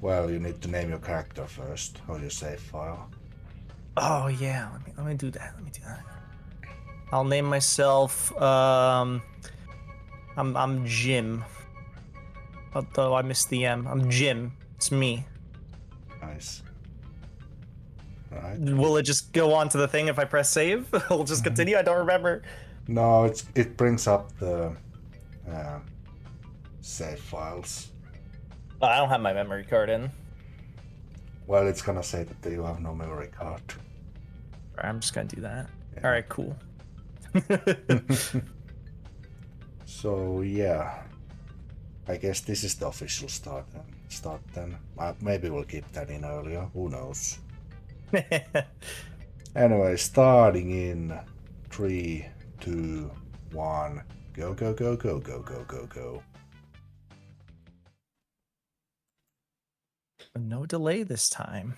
Well, you need to name your character first, or your save file. Oh yeah, let me do that. Let me do that. I'll name myself. I'm Jim. Although I missed the M. I'm Jim. It's me. Nice. Right. Will it just go on to the thing if I press save? It'll just continue. I don't remember. No, it brings up the save files. I don't have my memory card in. Well, it's gonna say that you have no memory card. I'm just gonna do that. Yeah. All right, cool. So yeah, I guess this is the official start then. Maybe we'll keep that in earlier. Who knows? Anyway, starting in 3, 2, 1, go go go go go go go go. No delay this time.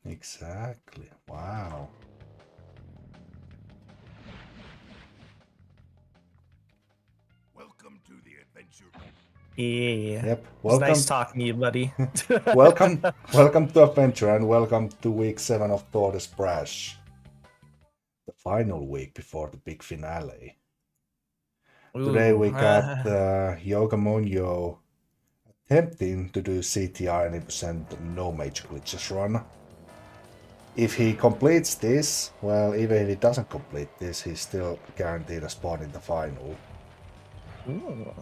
Exactly. Wow. Welcome to the adventure. Yeah. Yep. It's nice talking to you, buddy. welcome to Adventure, and welcome to week 7 of the Sprash. The final week before the big finale. Today we got Yogamoanyo attempting to do CTR 90% no major glitches run. If he completes this, well, even if he doesn't complete this, he's still guaranteed a spot in the final. Ooh.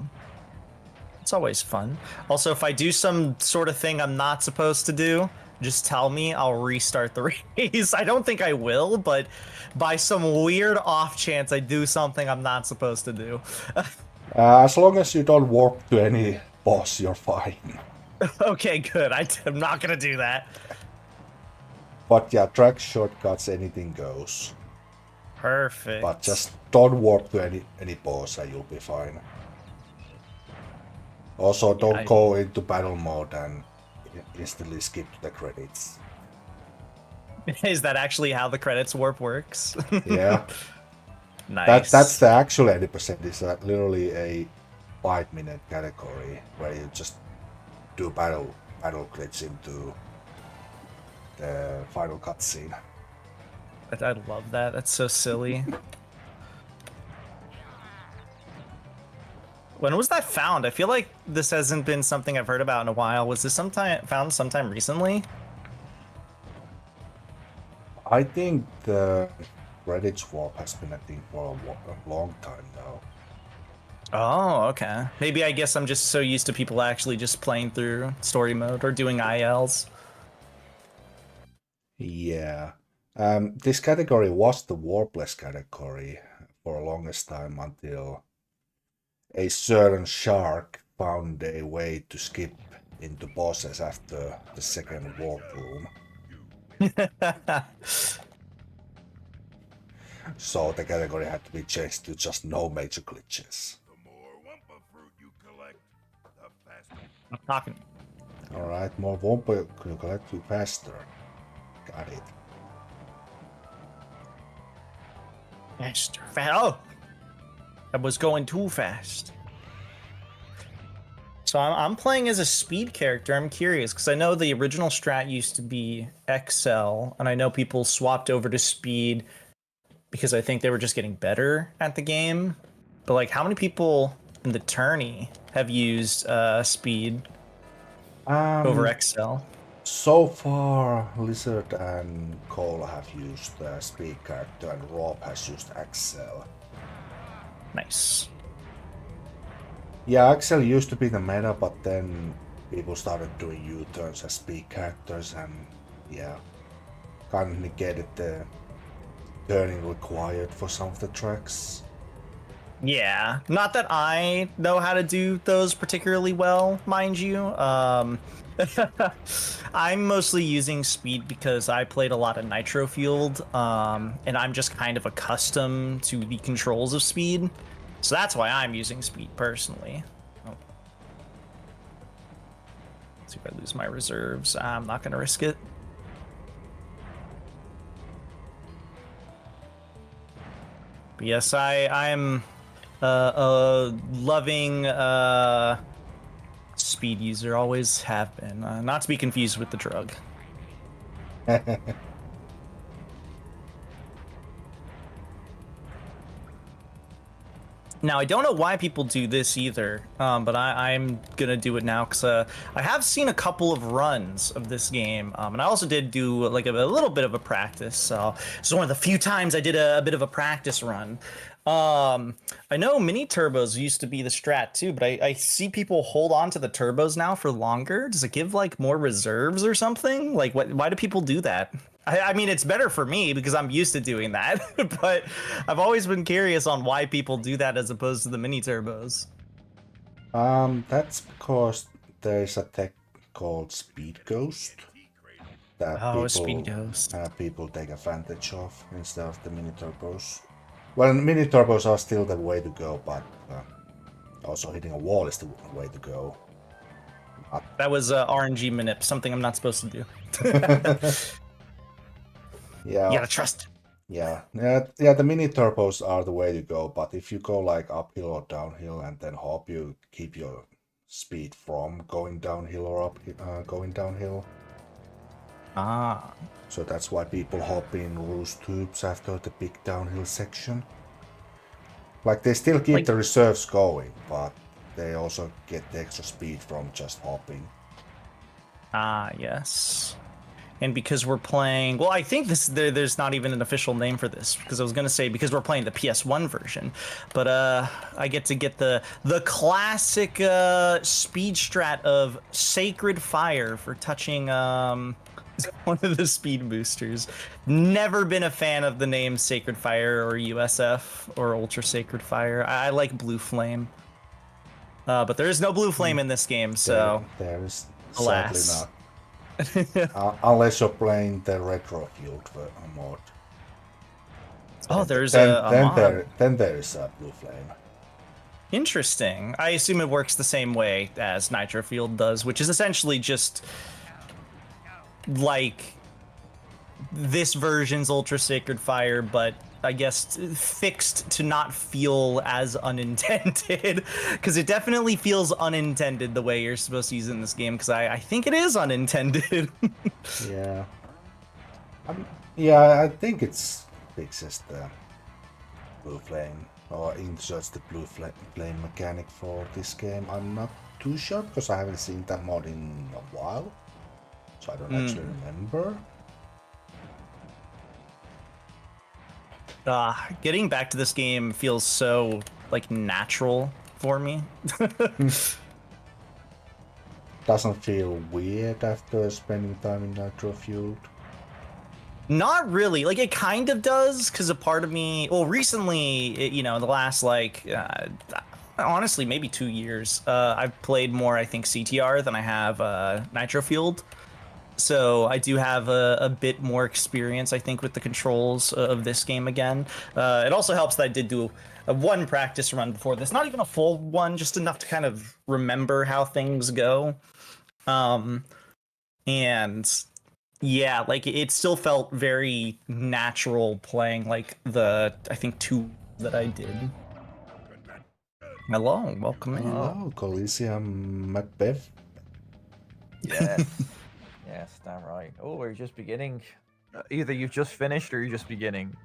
It's always fun. Also, if I do some sort of thing I'm not supposed to do, just tell me, I'll restart the race. I don't think I will, but by some weird off chance I do something I'm not supposed to do. As long as you don't warp to any boss, you're fine. Okay, good. I'm not gonna do that. But yeah, track shortcuts, anything goes. Perfect. But just don't warp to any boss and you'll be fine. Also, don't go into battle mode and instantly skip to the credits. Is that actually how the credits warp works? Yeah. Nice. That's the actual 80%. It's literally a 5-minute category where you just do battle glitch into the final cutscene. I love that. That's so silly. When was that found? I feel like this hasn't been something I've heard about in a while. Was this found sometime recently? I think the credits warp has been a thing for a long time now. Oh, okay. Maybe I guess I'm just so used to people actually just playing through story mode or doing ILs. Yeah. This category was the warpless category for the longest time until a certain shark found a way to skip into bosses after the second warp room. So the category had to be changed to just no major glitches. The more Wumpa fruit you collect, the faster. I'm talking. Alright, more Wumpa you collect, you faster. Got it. Faster. Oh! I was going too fast. So I'm playing as a speed character. I'm curious, because I know the original strat used to be XL, and I know people swapped over to speed because I think they were just getting better at the game. But like, how many people in the tourney have used speed over XL? So far, Lizard and Cole have used speed character, and Rob has used XL. Nice. Yeah, XL used to be the meta, but then people started doing U-turns as speed characters, and yeah, kind of negated the turning required for some of the tracks. Yeah, not that I know how to do those particularly well, mind you. I'm mostly using speed because I played a lot of nitro fueled, and I'm just kind of accustomed to the controls of speed. So that's why I'm using speed personally. Oh. Let's see if I lose my reserves. I'm not gonna risk it. But yes, I'm loving speed speed user, always have been. Not to be confused with the drug. Now, I don't know why people do this either, but I'm gonna do it now because I have seen a couple of runs of this game, and I also did do like a little bit of a practice. So it's one of the few times I did a bit of a practice run. I know mini turbos used to be the strat too, but I see people hold on to the turbos now for longer. Does it give like more reserves or something? Like, why do people do that? I mean, it's better for me because I'm used to doing that, but I've always been curious on why people do that as opposed to the mini turbos. That's because there's a tech called Speed Ghost that Oh, Speed Ghost. people take advantage of instead of the mini turbos. Well, mini turbos are still the way to go, but also hitting a wall is the way to go. That was RNG manip, something I'm not supposed to do. Yeah. You gotta trust. Yeah, the mini turbos are the way to go, but if you go like uphill or downhill and then hop, you keep your speed from going downhill or going downhill. Ah. So that's why people hop in loose tubes after the big downhill section. Like they still keep the reserves going, but they also get the extra speed from just hopping. Ah, yes. And because we're playing, well, I think there's not even an official name for this because I was gonna say because we're playing the PS1 version, but I get the classic speed strat of Sacred Fire for touching one of the speed boosters. Never been a fan of the name Sacred Fire or USF or Ultra Sacred Fire. I like Blue Flame, but there is no Blue Flame in this game, so there is alas. sadly not. Unless you're playing the retro field mod. Oh, there's then, a then mod. then there is a Blue Flame. Interesting. I assume it works the same way as Nitro Field does, which is essentially just like this version's Ultra Sacred Fire, but I guess fixed to not feel as unintended, because it definitely feels unintended the way you're supposed to use it in this game, because I think it is unintended. Yeah. Yeah, I think it's fixes the Blue Flame or inserts the Blue Flame mechanic for this game. I'm not too sure because I haven't seen that mod in a while, so I don't actually remember. Getting back to this game feels so like natural for me. Doesn't feel weird after spending time in Nitro Fueled. Not really. Like, it kind of does, because a part of me, well, recently, in the last, honestly, maybe 2 years, I've played more, I think, CTR than I have Nitro Fueled. So I do have a bit more experience, I think, with the controls of this game again. It also helps that I did do a one practice run before this. Not even a full one, just enough to kind of remember how things go. And yeah, like it still felt very natural playing like the, I think, 2 that I did. Hello, welcome in. Hello, Coliseum Macbeth. Yes. Yes, damn right. Oh, we're just beginning. Either you've just finished or you're just beginning.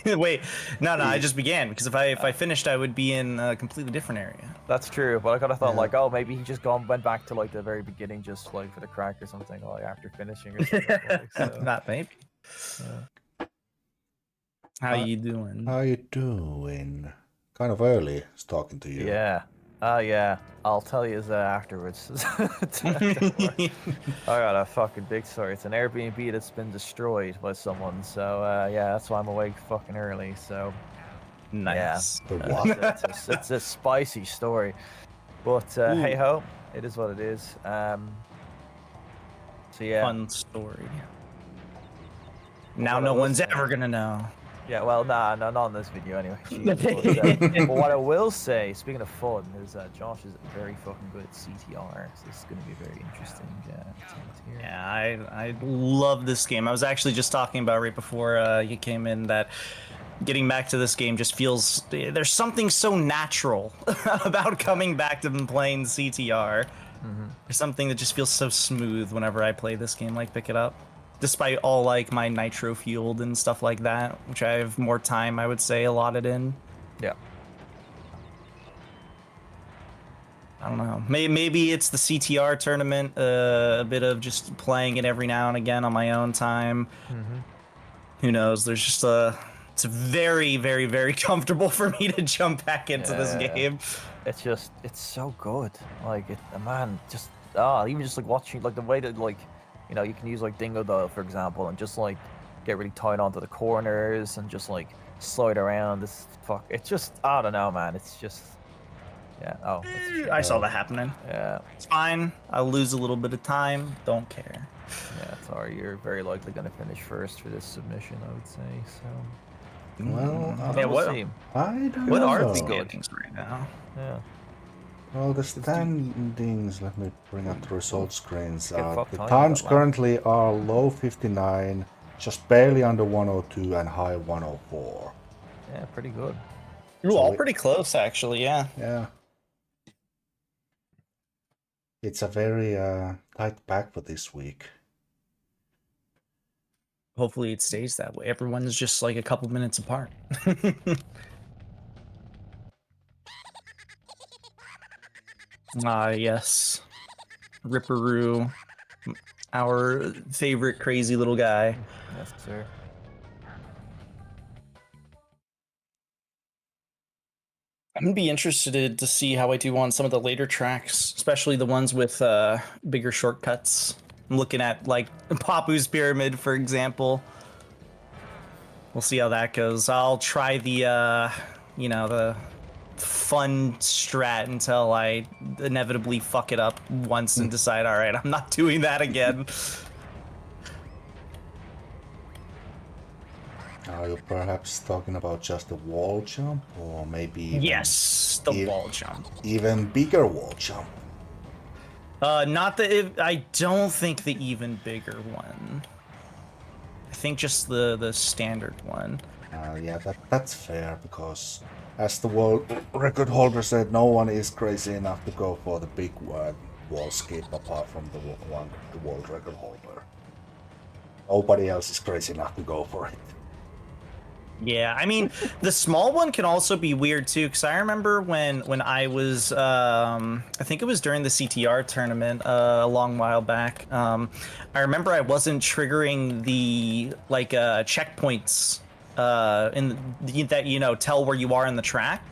Wait, no, I just began, because if I finished, I would be in a completely different area. That's true, but I kind of thought like, oh, maybe he just went back to like the very beginning, just like for the crack or something, like after finishing or something. So. Not maybe. Yeah. How you doing? How you doing? Kind of early talking to you. Yeah. Yeah. I'll tell you afterwards. I got a fucking big story. It's an Airbnb that's been destroyed by someone. So yeah, that's why I'm awake fucking early. So nice. Yeah, it's a spicy story. But hey ho, it is what it is. So yeah. Fun story. Now no one's ever gonna know. Yeah, well, nah, no, not in this video anyway. But what I will say, speaking of fun, is that Josh is very fucking good at CTR, so this is going to be very interesting. Yeah, I love this game. I was actually just talking about right before you came in that getting back to this game just feels, there's something so natural about coming back to playing CTR. There's something that just feels so smooth whenever I play this game like Pick It Up. Despite all like my nitro fueled and stuff like that, which I have more time, I would say, allotted in. Yeah. I don't know. Maybe it's the CTR tournament, a bit of just playing it every now and again on my own time. Who knows? There's just it's very, very, very comfortable for me to jump back into this game. It's so good. Like, man, just, even just like watching, like the way that, like, you know, you can use like Dingo Dial, for example, and just like get really tight onto the corners and just like slide around. It's just, I don't know, man. It's just, yeah. Oh, I saw that happening. yeah. It's fine. I'll lose a little bit of time. Don't care. Yeah, sorry, you're very likely going to finish first for this submission, I would say. So, Well, Yeah, what- see. I don't What know. are the good. standings right now? Yeah. Well, the standings, let me bring up the result screens. Get fucked The time times with that, man. currently are low 59, just barely under 102 and high 104. Yeah, pretty good. Ooh, So all we- pretty close, actually. Yeah. Yeah. It's a very tight pack for this week. Hopefully, it stays that way. Everyone's just like a couple minutes apart. Yes. Ripperoo, our favorite crazy little guy. Yes, sir. I'm gonna be interested to see how I do on some of the later tracks, especially the ones with bigger shortcuts. I'm looking at like Papu's Pyramid, for example. We'll see how that goes. I'll try the the fun strat until I inevitably fuck it up once and decide, all right, I'm not doing that again. Are you perhaps talking about just a wall jump, or maybe even, Yes, the e- wall jump. even bigger wall jump? Not the. I don't think the even bigger one. I think just the standard one. Yeah, that's fair, because as the world record holder said, no one is crazy enough to go for the big wall skip apart from the world record holder. Nobody else is crazy enough to go for it. Yeah, I mean, the small one can also be weird too, because I remember when I was, I think it was during the CTR tournament a long while back. I remember I wasn't triggering the like checkpoints that tell where you are in the track,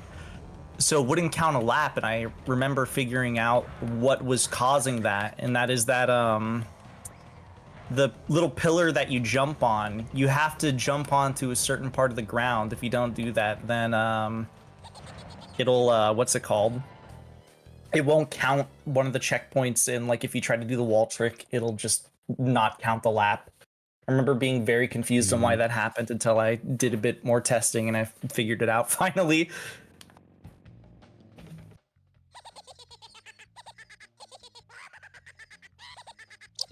so it wouldn't count a lap. And I remember figuring out what was causing that, and that is that the little pillar that you jump on, you have to jump onto a certain part of the ground. If you don't do that, then it'll what's it called? It won't count one of the checkpoints in, like, if you try to do the wall trick, it'll just not count the lap. I remember being very confused on why that happened until I did a bit more testing and I figured it out finally.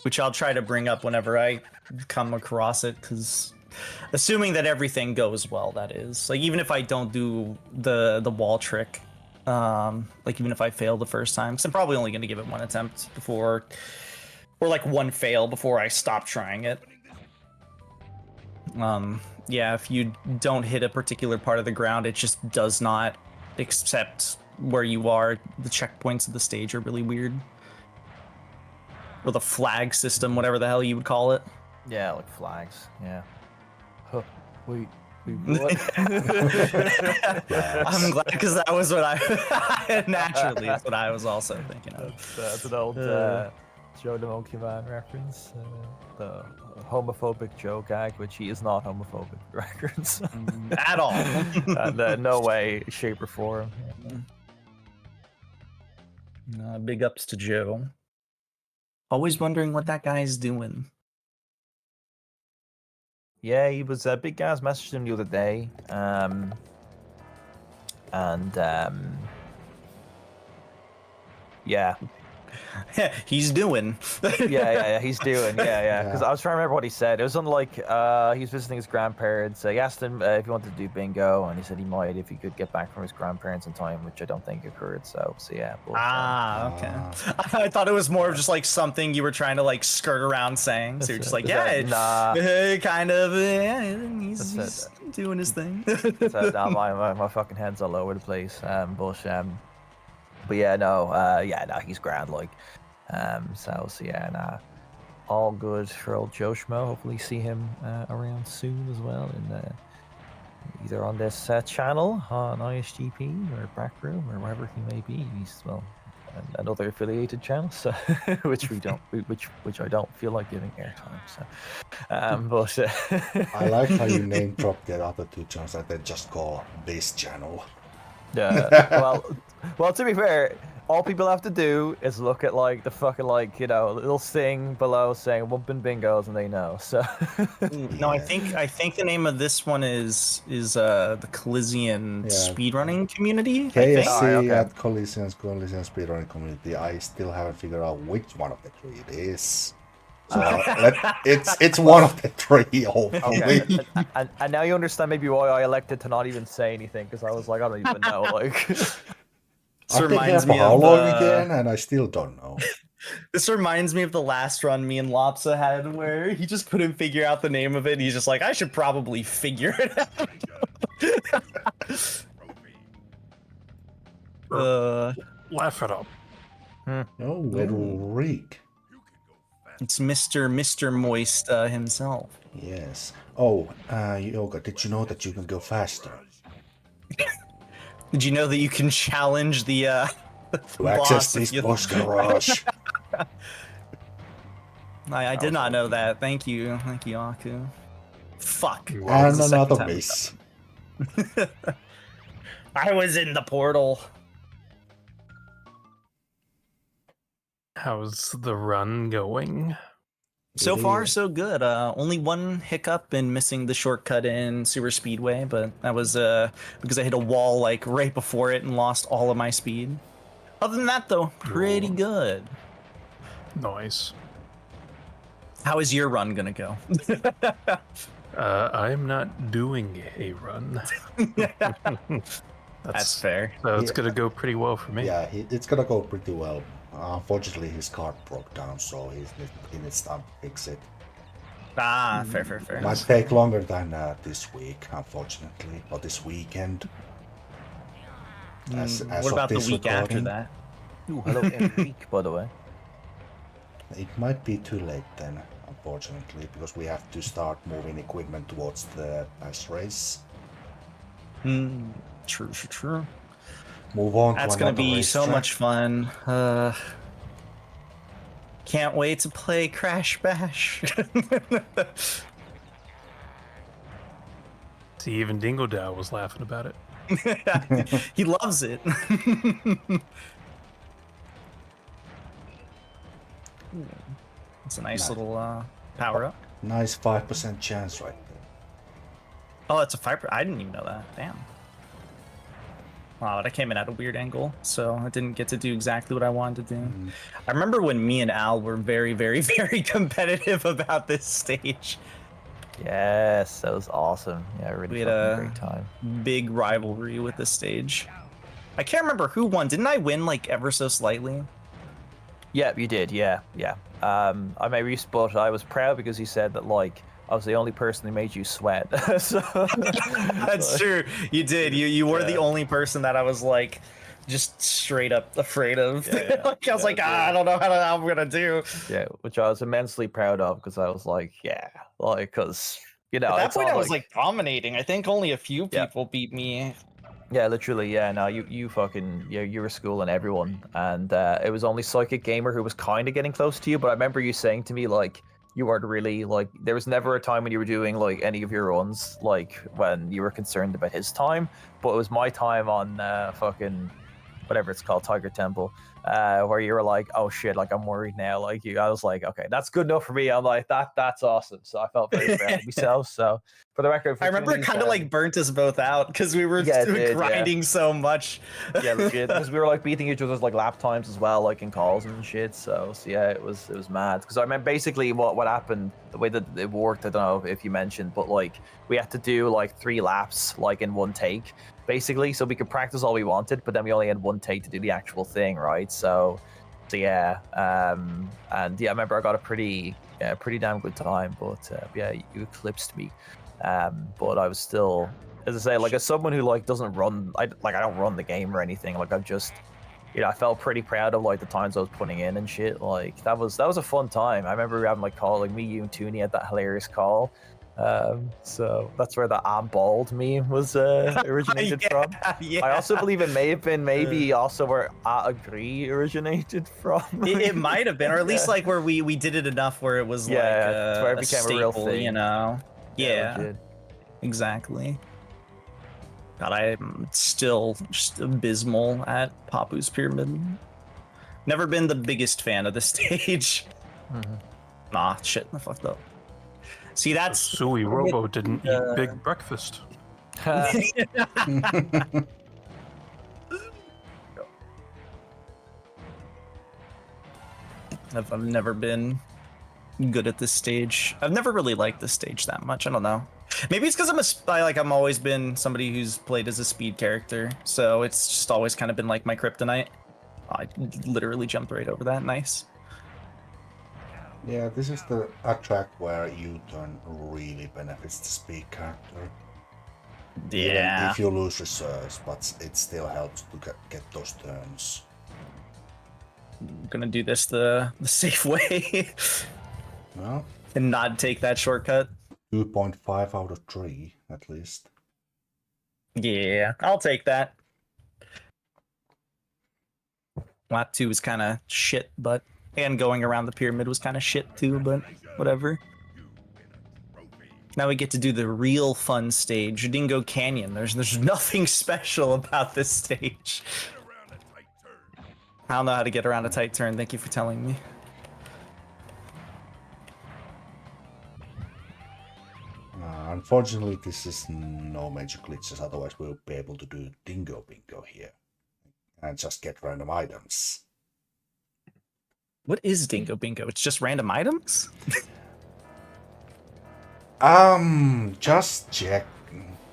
Which I'll try to bring up whenever I come across it, because assuming that everything goes well, that is. Like, even if I don't do the wall trick, like, even if I fail the first time, because I'm probably only going to give it one attempt before, or like one fail before I stop trying it. Yeah, if you don't hit a particular part of the ground, it just does not accept where you are. The checkpoints of the stage are really weird. Or the flag system, whatever the hell you would call it. Yeah, like flags. Yeah. Huh. Wait, what? I'm glad, because that was what I naturally, that's what I was also thinking of. That's an old Joe the Monkey Man reference. The homophobic Joe gag, which he is not homophobic reference. At all. No way, shape, or form. Big ups to Joe. Always wondering what that guy's doing. Yeah, he was Big Gaz messaged him the other day, yeah, He's doing. Yeah, he's doing, yeah. Because Yeah. I was trying to remember what he said. It was something like he was visiting his grandparents. He asked him if he wanted to do bingo, and he said he might if he could get back from his grandparents in time, which I don't think occurred. So yeah. But, Okay. Ah. I thought it was more of just like something you were trying to like skirt around saying. So you're just like, Nah. kind of, he's That's doing his thing. So now my fucking head's all over the place. But yeah, no, he's grand. Like, so yeah, nah, all good for old Joe Schmo. Hopefully, see him around soon as well, in either on this channel on ISGP or Backroom or wherever he may be. He's and other affiliated channels, which which I don't feel like giving airtime. So, but I like how you name drop the other two channels that they just call this channel. yeah. Well, to be fair, all people have to do is look at like the fucking little thing below saying Wumpin Bingos, and they know. So No, I Yeah. think the name of this one is the Colisean Yeah. speedrunning community. I think. KSC okay. at Collision Speedrunning Community. I still haven't figured out which one of the three it is. So it's one of the three, hopefully. okay, and now you understand maybe why I elected to not even say anything, because I was like, I don't even know. Like, This I've been here reminds for me how of long again, and I still don't know. This reminds me of the last run me and Lopsa had, where he just couldn't figure out the name of it. And he's just like, I should probably figure it out. Laugh it up. Oh, Enrique. It's Mr. Moist himself. Yes. Oh, Yoga, did you know that you can go faster? Did you know that you can challenge the To access boss if this you... boss garage. I did not know that. Thank you, Aku. Fuck. You're That was And the second another time we miss. I was in the portal. How's the run going? So far, Really? so good. Only one hiccup in missing the shortcut in Sewer Speedway, but that was because I hit a wall like right before it and lost all of my speed. Other than that, though, pretty Ooh. good. Nice. How is your run gonna go? I'm not doing a run. That's fair. So it's Yeah. gonna go pretty well for me. Yeah, it's gonna go pretty well. Unfortunately, his card broke down, so he needs time to fix it. Ah, fair. Might take longer than this week, unfortunately, or this weekend. As What of about the this week after recording. that? ooh, hello, Enrique, by the way. It might be too late then, unfortunately, because we have to start moving equipment towards the pass race. True. Move on That's to gonna another be so racetrack. much fun. Can't wait to play Crash Bash. See, even Dingo Dow was laughing about it. He loves it. It's a nice Nice. little power up. Nice 5% chance right there. Oh, that's a fire. I didn't even know that. Damn. Wow, but I came in at a weird angle, so I didn't get to do exactly what I wanted to do. I remember when me and Al were very, very, very competitive about this stage. Yes, that was awesome. Yeah, really We had fucking a great time. big rivalry with this stage. I can't remember who won. Didn't I win like ever so slightly? Yeah, you did. Yeah. I may but I was proud because you said that like I was the only person who made you sweat. So That's true. You did. You were the Yeah. only person that I was like just straight up afraid of. Yeah. Like, I was Yeah, like, I don't know how I'm gonna do. yeah, which I was immensely proud of because I was like, yeah, like because At that it's point, not I was like dominating. I think only a few Yeah. people beat me. Yeah, literally, yeah. No, you fucking you were schooling everyone, and it was only Psychic Gamer who was kind of getting close to you. But I remember you saying to me like you weren't really like there was never a time when you were doing like any of your runs like when you were concerned about his time, but it was my time on fucking whatever it's called, Tiger Temple, where you were like, oh shit, like I'm worried now. Like I was like, okay, that's good enough for me. I'm like, that's awesome. So I felt very proud of myself. So for the record, I remember it kind of like burnt us both out because we were Yeah, it did, grinding so much. yeah, legit. Because we were like beating each other's like lap times as well, like in calls and shit. So yeah, it was mad. Because I remember basically what happened, the way that it worked. I don't know if you mentioned, but like we had to do like 3 laps like in one take, basically. So we could practice all we wanted, but then we only had one take to do the actual thing, right? So yeah, and yeah, I remember I got a pretty damn good time. But yeah, you eclipsed me. But I was still, as I say, like as someone who like doesn't run, I don't run the game or anything. Like I've just, I felt pretty proud of like the times I was putting in and shit. Like that was a fun time. I remember having like call, like me, you, and Tooney had that hilarious call. So that's where the "I'm bald" meme was originated from. Yeah. I also believe it may have been maybe also where "I agree" originated from. It might have been, or at least like where we did it enough where it was like it's where it a became staple, a real thing. you know. Yeah, legit. exactly. God, I'm still just abysmal at Papu's Pyramid. Never been the biggest fan of the stage. Nah, shit, I fucked up. See, that's Sui Robo didn't eat big breakfast. I've never been good at this stage. I've never really liked this stage that much. I don't know. Maybe it's because I'm always been somebody who's played as a speed character, so it's just always kind of been like my kryptonite. I literally jumped right over that. Nice. Yeah, this is a track where U-turn really benefits the speed character. Even if you lose reserves, but it still helps to get those turns. I'm gonna do this the safe way. Well, and not take that shortcut. 2.5 out of 3, at least. Yeah, I'll take that. Lap 2 was kind of shit, and going around the pyramid was kind of shit too, but whatever. Now we get to do the real fun stage, Dingo Canyon. There's nothing special about this stage. I don't know how to get around a tight turn. Thank you for telling me. Unfortunately, this is no major glitches, otherwise we'll be able to do Dingo Bingo here. And just get random items. What is Dingo Bingo? It's just random items? Just check.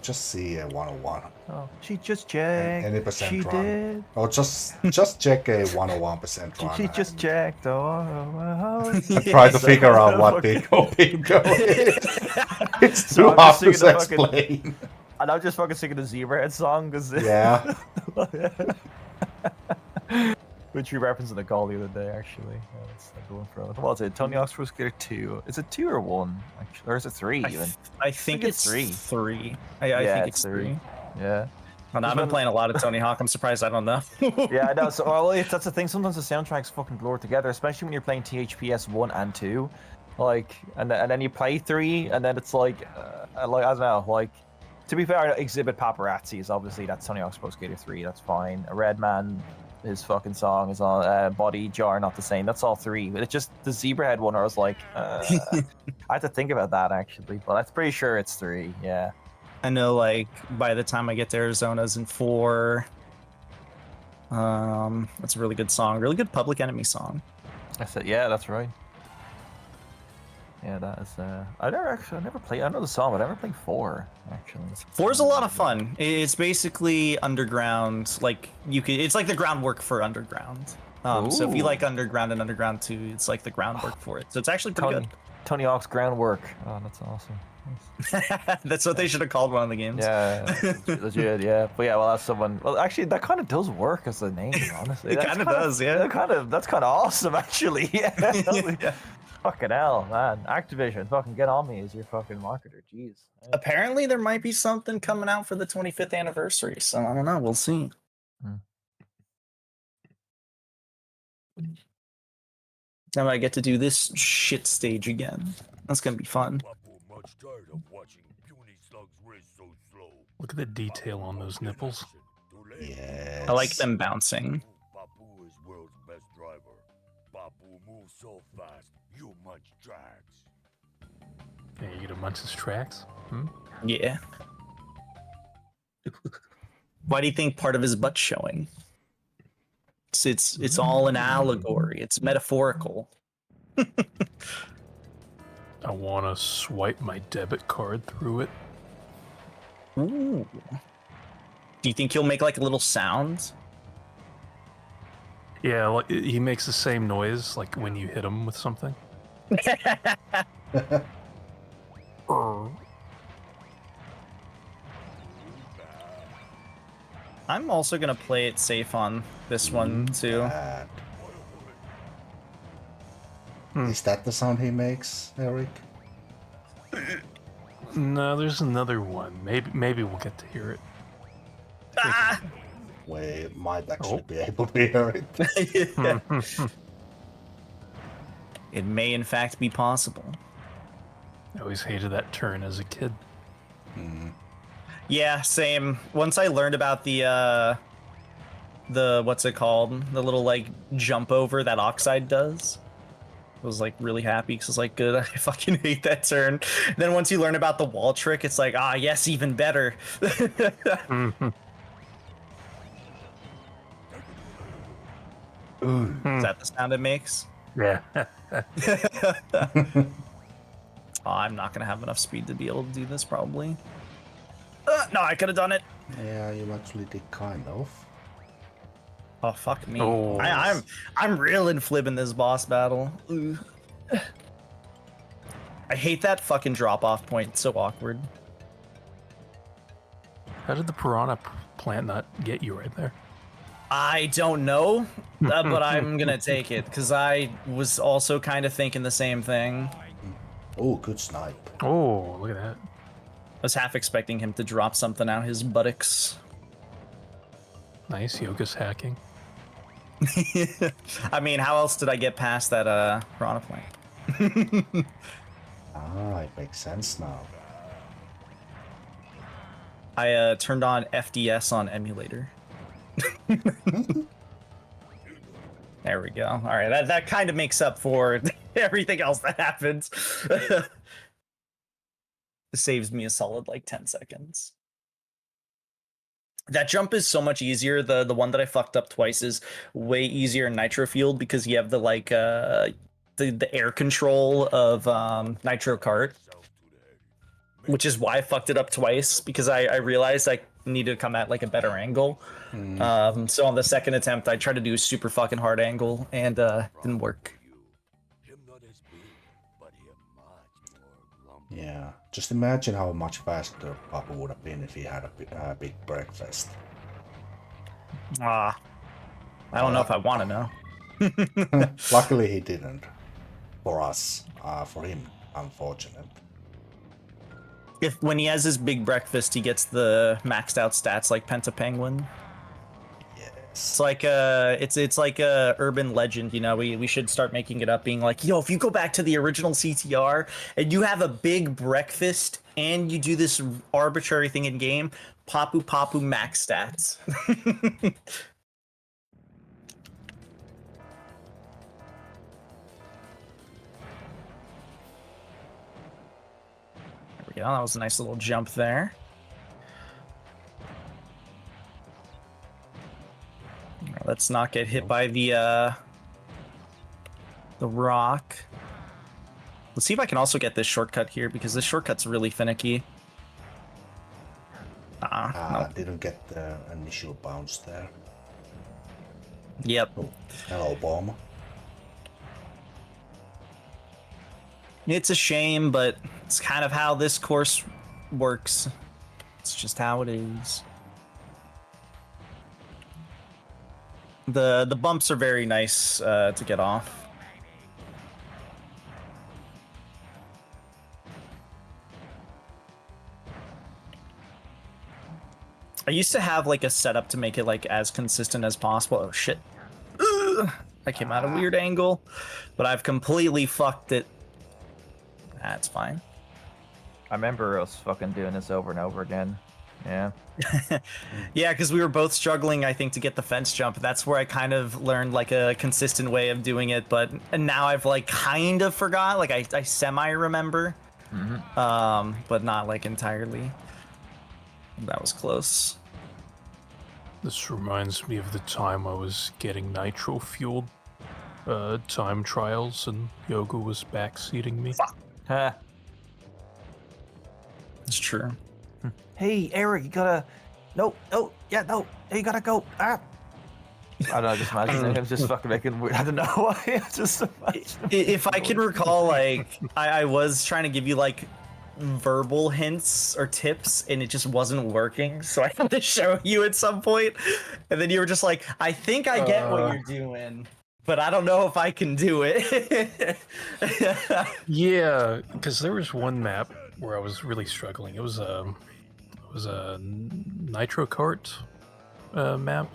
Just see a 101. Oh, she just checked. Any percent she run. did. Or just check a 101% run. She just checked. Oh, and try to figure out what Dingo Bingo is. It's too hard to explain. And I'm just fucking singing the Zebrahead song because yeah. Which we referenced in the call the other day, actually. Yeah, that's the one for what was it? Tony Hawk's Pro Skater 2. Is it 2 or 1? Actually, or is it 3 even? I think it's 3. I think it's 3. Yeah. And I've been playing a lot of Tony Hawk. I'm surprised I don't know. Yeah, I know. So, well, that's the thing. Sometimes the soundtracks fucking blur together, especially when you're playing THPS 1 and 2. Like, and then you play 3, and then it's like I don't know. Like, to be fair, Exhibit Paparazzi is obviously that's Tony Hawk's Pro Skater 3. That's fine. A Red Man, his fucking song is on Body Jar, not the same. That's all 3. But it's just the Zebrahead one. I was like, I had to think about that actually, but I'm pretty sure it's 3. Yeah. I know, like, by the time I get to Arizona's in 4. That's a really good song. Really good Public Enemy song. I said, yeah, that's right. Yeah, that is. I never played. I know the song, but I never played 4. Actually, 4 is a lot of fun. It's basically underground. Like it's like the groundwork for underground. So if you like underground and underground 2, it's like the groundwork for it. So it's actually pretty good. Tony Hawk's Groundwork. Oh, that's awesome. That's what they should have called one of the games. Yeah, legit. Yeah, but yeah, well, that's someone. Well, actually, that kind of does work as a name, honestly. It kind of does, yeah. That's kind of awesome, actually. Yeah. Fucking hell, man! Activision, fucking get on me as your fucking marketer. Jeez. Apparently, there might be something coming out for the 25th anniversary, so I don't know. We'll see. Now I get to do this shit stage again. That's gonna be fun. Look at the detail on those nipples. Yes. I like them bouncing. best driver. Bapu moves so fast, you munch tracks. Yeah, you gonna munch his tracks? Hmm? Yeah. Why do you think part of his butt's showing? It's all an allegory. It's metaphorical. I wanna swipe my debit card through it. Ooh. Do you think he'll make like a little sound? Yeah, like, he makes the same noise like when you hit him with something. I'm also gonna play it safe on this one too. Bad. Is that the sound he makes, Eric? No, there's another one. Maybe we'll get to hear it. Ah! We might actually be able to hear it. Yeah. It may in fact be possible. I always hated that turn as a kid. Yeah, same. Once I learned about the what's it called? The little like jump over that Oxide does. I was like really happy because it's like good. I fucking hate that turn. Then once you learn about the wall trick, it's like yes, even better. Is that the sound it makes? Yeah. I'm not gonna have enough speed to be able to do this probably. No, I could have done it. Yeah, you actually did kind of. Oh fuck me! Oh. I'm real in flibbing this boss battle. Ooh. I hate that fucking drop off point. It's so awkward. How did the piranha plant not get you right there? I don't know, but I'm gonna take it because I was also kind of thinking the same thing. Oh, good snipe. Oh, look at that. I was half expecting him to drop something out his buttocks. Nice, yoga's hacking. I mean, how else did I get past that piranha plant? It makes sense now. I turned on FDS on emulator. There we go. All right, that kind of makes up for everything else that happens. It saves me a solid like 10 seconds. That jump is so much easier. The one that I fucked up twice is way easier in Nitro Field because you have the like the air control of Nitro Kart, which is why I fucked it up twice because I realized I needed to come at like a better angle. So on the second attempt, I tried to do a super fucking hard angle and didn't work. Him not as big, but him much more lumpy. Yeah, just imagine how much faster Papa would have been if he had a big breakfast. I don't know if I want to know. Luckily, he didn't. For us, for him, unfortunate. If when he has his big breakfast, he gets the maxed out stats like Penta Penguin. It's like it's like a urban legend, you know. We should start making it up, being like, yo, if you go back to the original CTR and you have a big breakfast and you do this arbitrary thing in game, Papu max stats. There we go. That was a nice little jump there. Let's not get hit by the rock. Let's see if I can also get this shortcut here because this shortcut's really finicky. No. Didn't get the initial bounce there. Yep. Oh, hello, bomb. It's a shame, but it's kind of how this course works. It's just how it is. The bumps are very nice to get off. I used to have like a setup to make it like as consistent as possible. Oh shit. Ugh. I came out a weird angle, but I've completely fucked it. That's fine. I remember us fucking doing this over and over again. Yeah. Yeah, because we were both struggling, I think, to get the fence jump. That's where I kind of learned like a consistent way of doing it. But and now I've like kind of forgot. Like I semi remember, but not like entirely. That was close. This reminds me of the time I was getting nitro-fueled time trials and Yoga was backseating me. Huh. It's true. Hey, Eric, you gotta. No, yeah, no. Hey, you gotta go. Ah. I don't know, just imagine him just fucking making weird. I don't know why. I just imagine. If I can recall, like I was trying to give you like verbal hints or tips, and it just wasn't working. So I had to show you at some point, and then you were just like, "I think I get what you're doing, but I don't know if I can do it." Yeah, because there was one map where I was really struggling. It was a Nitro Kart map.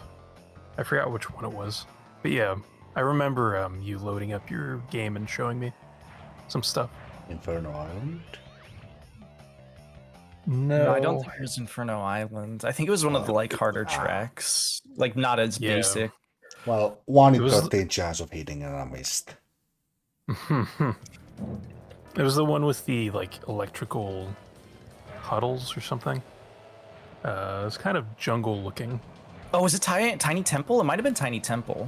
I forgot which one it was, but yeah, I remember you loading up your game and showing me some stuff. Inferno Island. No, I don't think it was Inferno Island. I think it was one of the like harder tracks, like not as Yeah. basic. Well, 1 in It was- 13 chance of hitting and I missed. It was the one with the like electrical huddles or something. It's kind of jungle looking. Oh, was it Tiny Temple? It might have been Tiny Temple,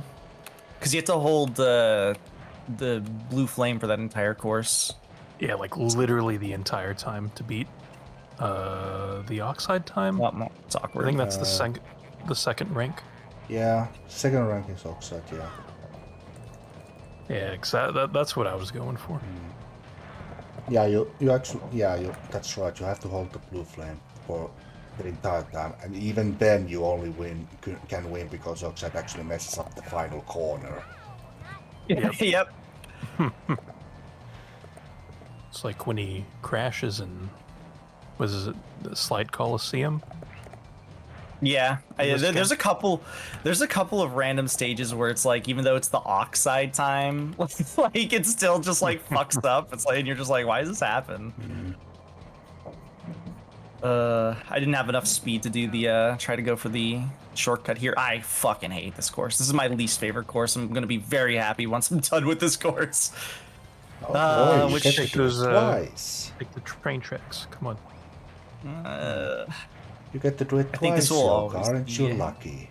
because you have to hold the blue flame for that entire course. Yeah, like literally the entire time to beat the Oxide time. It's awkward. I think that's the second rank. Yeah, second rank is Oxide, yeah. Yeah, 'cause that's what I was going for. Yeah, you actually, that's right. You have to hold the blue flame for the entire time, and even then you only can win because Oxide actually messes up the final corner. Yep. It's like when he crashes in, was it the Slide Coliseum? Yeah, This there's a couple of random stages where it's like, even though it's the Oxide time, like it still just like fucks up. It's like, and you're just like, why does this happen? I didn't have enough speed to do the try to go for the shortcut here. I fucking hate this course. This is my least favorite course. I'm gonna be very happy once I'm done with this course. Oh boy, you which get to do it is, twice. Like the train tracks. Come on. You get to do it I think twice, this will Yoga. always Aren't you be- lucky?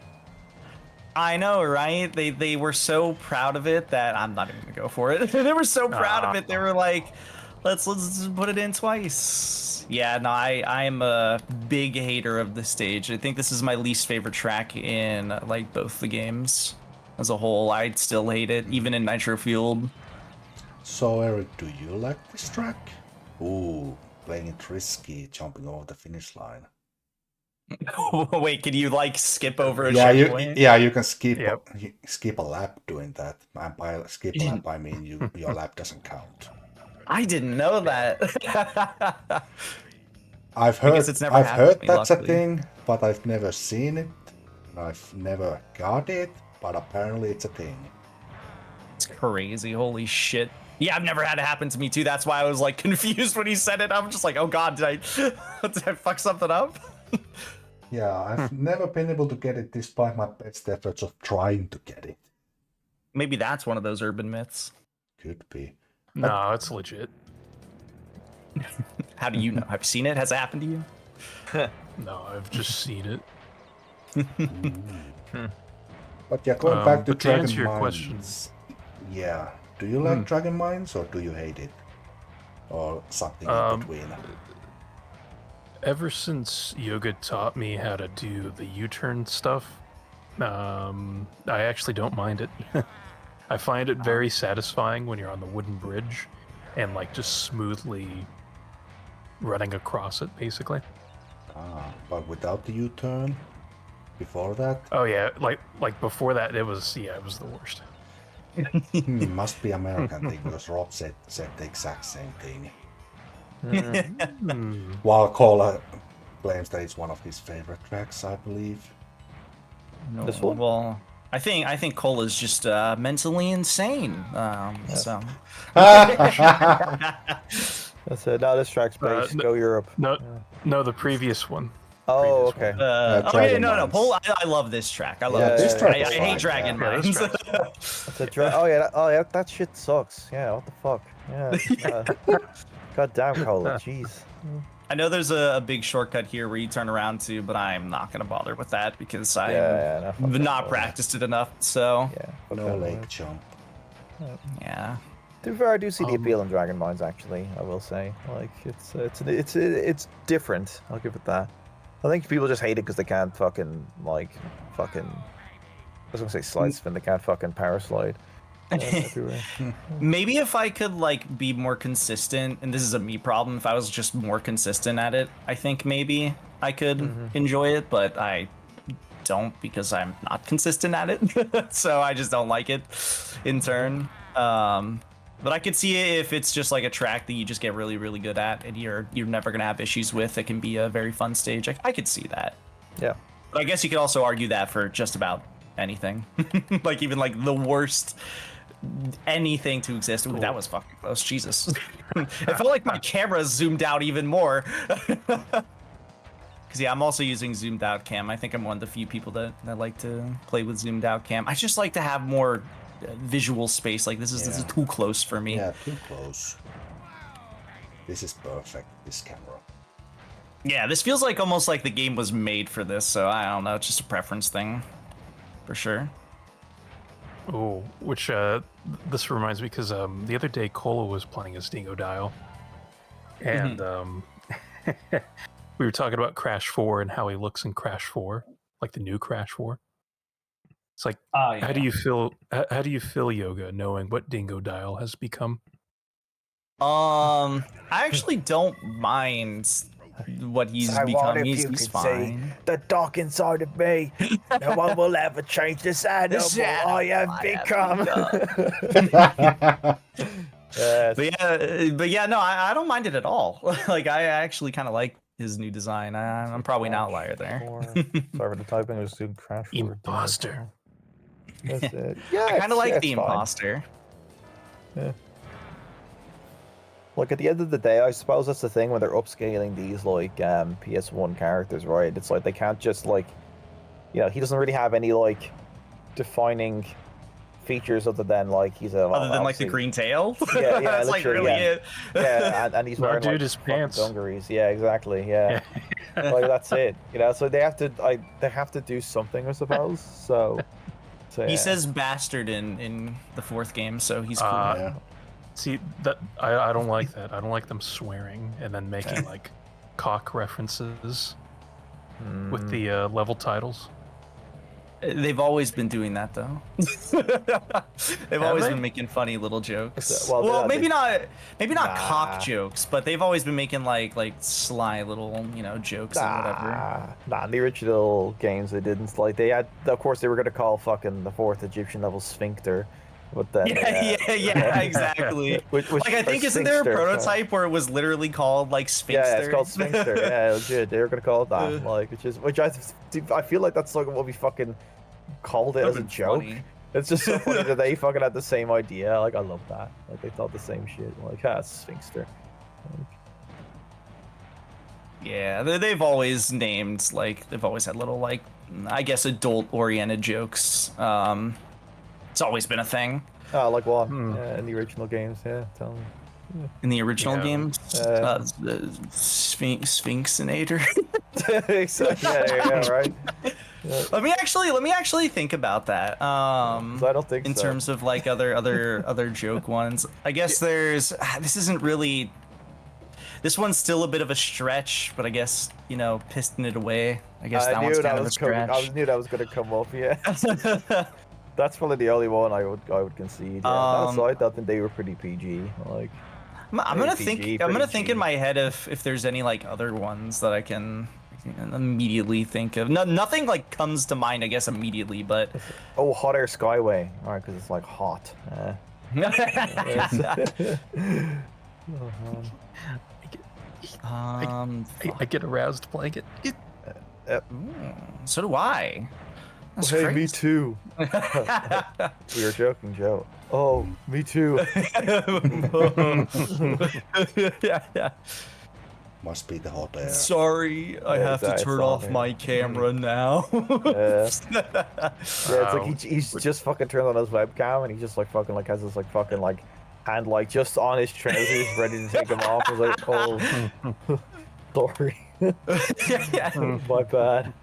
I know, right? They were so proud of it that I'm not even gonna go for it. They were so proud of it. They were like, let's put it in twice. Yeah, no, I am a big hater of this stage. I think this is my least favorite track in like both the games as a whole. I'd still hate it, even in Nitro Fueled. So Eric, do you like this track? Ooh, playing it risky, jumping over the finish line. Wait, can you like skip over a Yeah, checkpoint? you can skip Yep. skip a lap doing that. And by skip a lap, I mean your lap doesn't count. I didn't know that. I've I heard guess it's never I've happened heard to me, that's a luckily. thing, but I've never seen it. And I've never got it, but apparently it's a thing. It's crazy. Holy shit. Yeah, I've never had it happen to me too. That's why I was like confused when he said it. I'm just like, oh god, did I fuck something up? Yeah, I've never been able to get it despite my best efforts of trying to get it. Maybe that's one of those urban myths. Could be. No, it's legit. How do you know? Have you seen it? Has it happened to you? No, I've just seen it. But yeah, going back to but to Dragon answer your Mines. question- Yeah. Do you like Dragon Mines or do you hate it? Or something in between? Ever since Yoga taught me how to do the U-turn stuff, I actually don't mind it. I find it very satisfying when you're on the wooden bridge and like just smoothly running across it, basically. But without the U-turn? Before that? Oh yeah, like before that, it was the worst. Must be American thing because Rob said the exact same thing. While Cola claims that it's one of his favorite tracks, I believe. No, This one? well, I think Cola's just mentally insane. So That's it. No, this track's based. no- Go Europe. No, the previous one. Oh, previous okay. one. Oh yeah, Dragon no, Mines. Pole. I love this track. I love Yeah, this this track. track I is hate fine, Dragon yeah. Yeah, this Mines. track's That's a that shit sucks. Yeah, what the fuck? Yeah. God damn, Cola. Jeez. I know there's a big shortcut here where you turn around to, but I'm not gonna bother with that because I've No, fuck that not noise. practiced it enough. So Yeah. Fuck No that lake noise. jump. yeah. To be fair, I do see the Um, appeal in Dragon Mines. Actually, I will say, like, it's different. I'll give it that. I think people just hate it because they can't fucking. I was gonna say slide spin. They can't fucking power slide. Everywhere. Maybe if I could like be more consistent, and this is a me problem, if I was just more consistent at it, I think maybe I could enjoy it, but I don't because I'm not consistent at it. So I just don't like it in turn. But I could see it if it's just like a track that you just get really, really good at and you're never gonna have issues with. It can be a very fun stage. I could see that. Yeah. But I guess you could also argue that for just about anything. Like even like the worst anything to exist. Ooh, that was fucking close. Jesus. It felt like my camera zoomed out even more. Because yeah, I'm also using zoomed out cam. I think I'm one of the few people that like to play with zoomed out cam. I just like to have more visual space. Like this is too close for me. Yeah, too close. This is perfect, this camera. Yeah, this feels like almost like the game was made for this. So I don't know. It's just a preference thing, for sure. Oh, which this reminds me because the other day Cola was playing as Dingo Dial, and we were talking about Crash 4 and how he looks in Crash 4, like the new Crash 4. It's like, Yeah. how do you feel? How do you feel, Yoga, knowing what Dingo Dial has become? I actually don't mind what he's I become. wonder if He's you could fine. see the dark inside of me. No one will ever change this animal I have become. But yeah, no, I don't mind it at all. Like I actually kind of like his new design. I'm probably an outlier there. Sorry for the typing. I was doing Crash 4. Imposter. That's it. Yeah, I kind of like it's the fine. imposter. Yeah. Look, at the end of the day, I suppose that's the thing when they're upscaling these like PS1 characters, right? It's like they can't just like, he doesn't really have any like defining features other than like he's a Other than like the green tail. Yeah, That's like really it. Yeah, and he's wearing like his pants. dungarees. Yeah, exactly. Yeah, like that's it. So they have to do something, I suppose. So He yeah. says bastard in the fourth game, so he's cool. Yeah. See that I don't like that. I don't like them swearing and then making like cock references with the level titles. They've always been doing that though. They've always been making funny little jokes. Well, maybe not cock jokes, but they've always been making like sly little jokes and whatever. Nah, in the original games they didn't. Like they had, of course, they were gonna call fucking the fourth Egyptian level sphincter, but then yeah, exactly. Which, like I think isn't there a sphincter, prototype where it was literally called like sphincter? Yeah, it's called sphincter. Yeah, legit. They were gonna call it that. Like, which I feel like that's like what we fucking called it as a joke. Funny. It's just so funny that they fucking had the same idea. Like, I love that. Like, they thought the same shit. Like, it's sphincter. Yeah, they've always named they've always had little I guess adult-oriented jokes. It's always been a thing. Oh, like what? Yeah, in the original games, yeah. Tell me. In the original games, Sphinxinator. Exactly. Yeah, right. Yeah. Let me actually think about that. I don't think in so. terms of like other joke ones. I guess this isn't really. This one's still a bit of a stretch, but I guess piston it away. I guess that one's kind of a stretch. I knew that was gonna come up. Yeah. That's probably the only one I would concede. Yeah. I thought they were pretty PG. Like. I'm gonna think in my head if there's any other ones that I can immediately think of. Nothing comes to mind, I guess, immediately, but Hot Air Skyway. All right, because it's hot. I get aroused playing it. So do I. That's hey, crazy. me too. We were joking, Joe. Oh, me too. Yeah. Must be the hot air. Sorry, I Yeah, have to it's turn all off there. my camera now. Yeah, it's like he's Which- just fucking turned on his webcam and he just like fucking like has this like fucking like hand like just on his trousers ready to take them off. I was like, oh, sorry, my bad.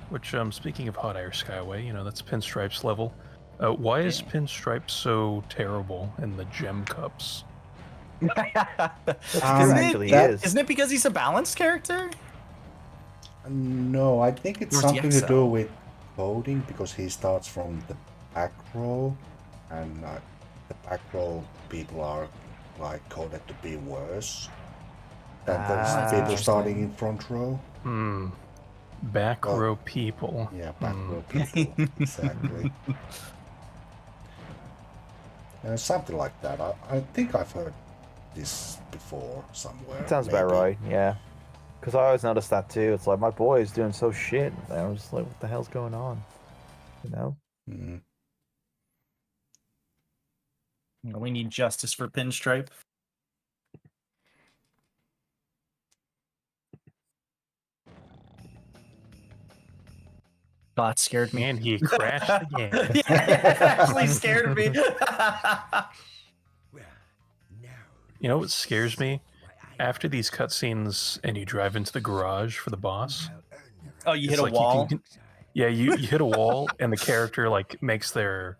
Which, speaking of hot air skyway, that's Pinstripe's level. Why is Pinstripe so terrible in the gem cups? That's Um, true, Isn't actually, that- he is. Isn't it because he's a balanced character? No, I think it's Or is he something to XL? do with coding because he starts from the back row, and the back row people are like coded to be worse than Ah, the people starting interesting. in front row. Back Well, row people. Yeah, back row people, exactly. Something like that. I think I've heard this before somewhere. Sounds about maybe. right, yeah. Because I always noticed that too. It's like my boy is doing so shit. And I'm just like, what the hell's going on? You know? Mm. We need justice for Pinstripe. That scared me. And he crashed again. Yeah, it actually scared me. You know what scares me? After these cutscenes and you drive into the garage for the boss. Oh, you hit it's a like wall? you hit a wall and the character like makes their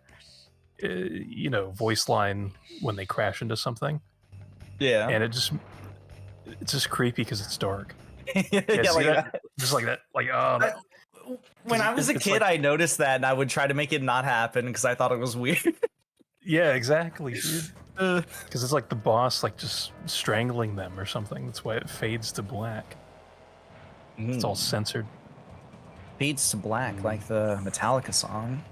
voice line when they crash into something. Yeah. And it's just creepy because it's dark. Yeah, Yeah, see like that? Just like that. Like, oh, that, when I was a it's kid, like- I noticed that, and I would try to make it not happen because I thought it was weird. yeah, exactly, dude. Because it's like the boss like just strangling them or something. That's why it fades to black. It's all censored. Fades to black, like the Metallica song.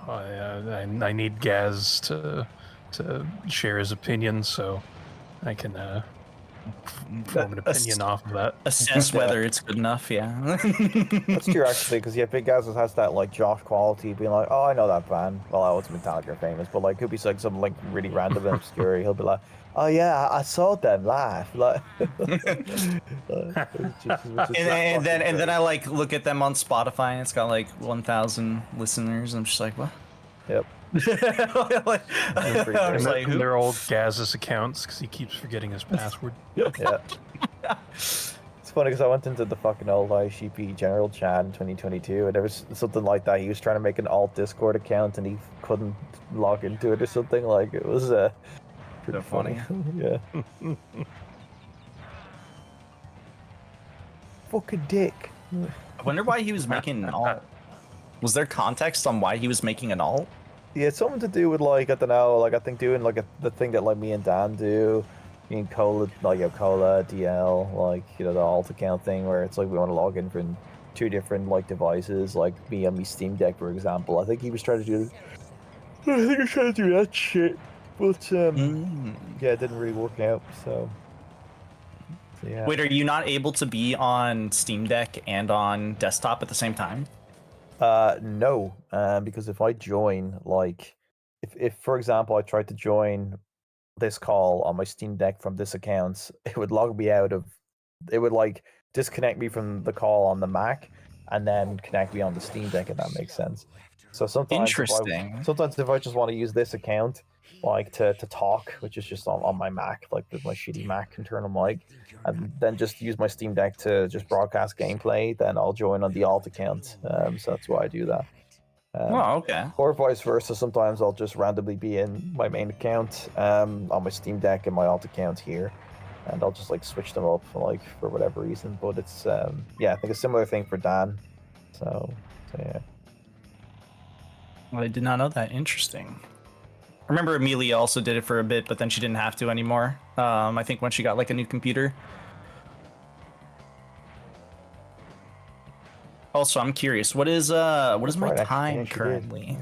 I need Gaz to share his opinion so I can form an opinion off of that. Assess whether it's good enough, yeah. That's true, actually, because yeah, Big Gaz has that like Josh quality, being like, oh, I know that band. Well, I was Metallica are famous, but like, could be like some like really random and obscure. He'll be like, oh yeah, I saw them live. Like, and then I like look at them on Spotify, and it's got like 1,000 listeners. I'm just like, what? Yep. Like, I was And like, who? they're all Gaz's accounts because he keeps forgetting his password. Yeah. It's funny because I went into the fucking old ICP general chat in 2022, and there was something like that. He was trying to make an alt Discord account, and he couldn't log into it or something. Like, it was pretty funny. Yeah. Fucking dick. I wonder why he was making an alt. Was there context on why he was making an alt? Yeah, it's something to do with like, I don't know, like I think doing like the thing that like me and Dan do, me and Cola, like Cola, DL, like the alt account thing where it's like we want to log in from two different like devices, like me on my Steam Deck, for example. I think he was trying to do. I think he was trying to do that shit, but yeah, it didn't really work out. So yeah. Wait, are you not able to be on Steam Deck and on desktop at the same time? No, because if I join, like, if for example I tried to join this call on my Steam Deck from this account, it would log me out of, it would like disconnect me from the call on the Mac, and then connect me on the Steam Deck, if that makes sense. So sometimes, Interesting. sometimes if I just want to use this account, like to talk, which is just on my Mac, like with my shitty Mac internal mic, and then just use my Steam Deck to just broadcast gameplay, then I'll join on the alt account. So that's why I do that. Oh, okay. Or vice versa. Sometimes I'll just randomly be in my main account on my Steam Deck and my alt account here, and I'll just like switch them up like for whatever reason. But it's yeah, I think a similar thing for Dan. So yeah. Well, I did not know that. Interesting. I remember Amelia also did it for a bit, but then she didn't have to anymore. I think when she got like a new computer. Also, I'm curious. What is my right, actually, time yeah, she did. currently?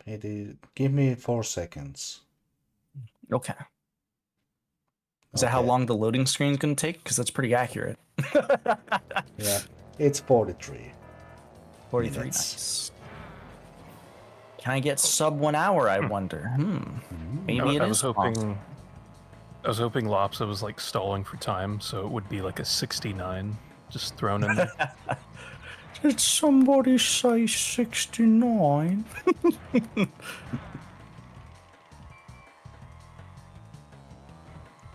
It is. Give me 4 seconds. Okay. Is that how Okay. long the loading screen is going to take? Because that's pretty accurate. Yeah, it's 43. 43. Minutes. Nice. Can I get sub 1 hour? I wonder. Maybe it I is was hoping. possible. I was hoping Lopsa was like stalling for time, so it would be like a 69 just thrown in there. Did somebody say 69?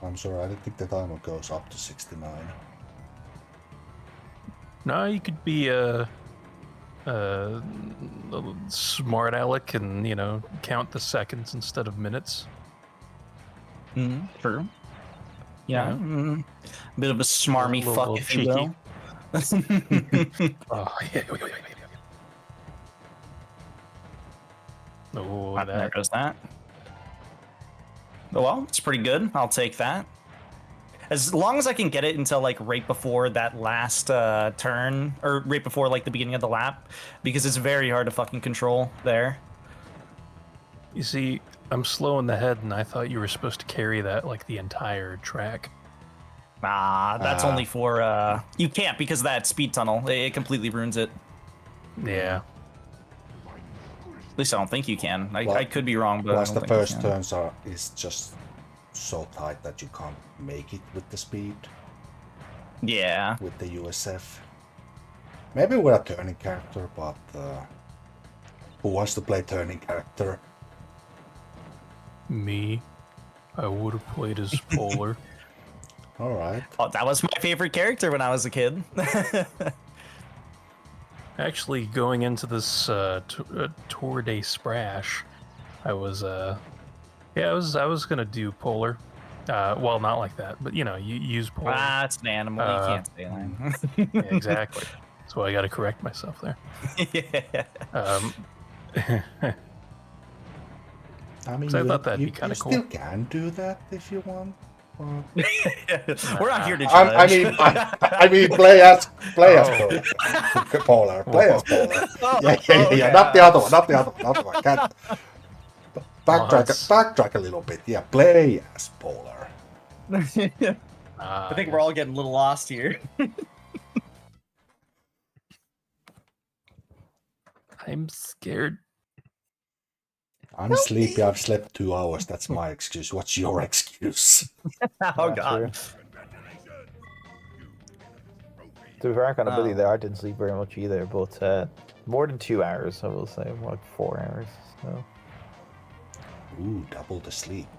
I'm sorry, I don't think the timer goes up to 69. No, you could be a smart aleck and count the seconds instead of minutes. True. Yeah. Bit of a smarmy Little- fuck, little if you cheeky. will. Oh yeah. Oh, There that. goes that. Oh, well, it's pretty good. I'll take that. As long as I can get it until like right before that last turn, or right before like the beginning of the lap, because it's very hard to fucking control there. You see, I'm slow in the head, and I thought you were supposed to carry that like the entire track. That's only for you can't because of that speed tunnel. It completely ruins it. Yeah. At least I don't think you can. Well, I could be wrong, but I Plus don't the think you first can. turns is just so tight that you can't make it with the speed Yeah. with the USF. Maybe we're a turning character, but who wants to play turning character? Me, I would have played as Polar. All right. Oh, that was my favorite character when I was a kid. Actually, going into this Tour de Sprash, I was I was gonna do Polar. Well, not like that, but you use Polar. It's an animal. You can't say that. Yeah, exactly. So I got to correct myself there. Yeah. I mean, So I thought that'd you, be kinda you cool. still can do that if you want. We're not here to judge. I mean, play as Polar. Polar. Play as Polar. Yeah. Not the other one. Not the other one. Can't. Backtrack a little bit. Yeah, play as Polar. I think we're all getting a little lost here. I'm scared. I'm sleepy. I've slept 2 hours. That's my excuse. What's your excuse? Oh god. To be fair, I'm kind of busy there. I didn't sleep very much either, but more than 2 hours, I will say, more like 4 hours. So Ooh, double the sleep.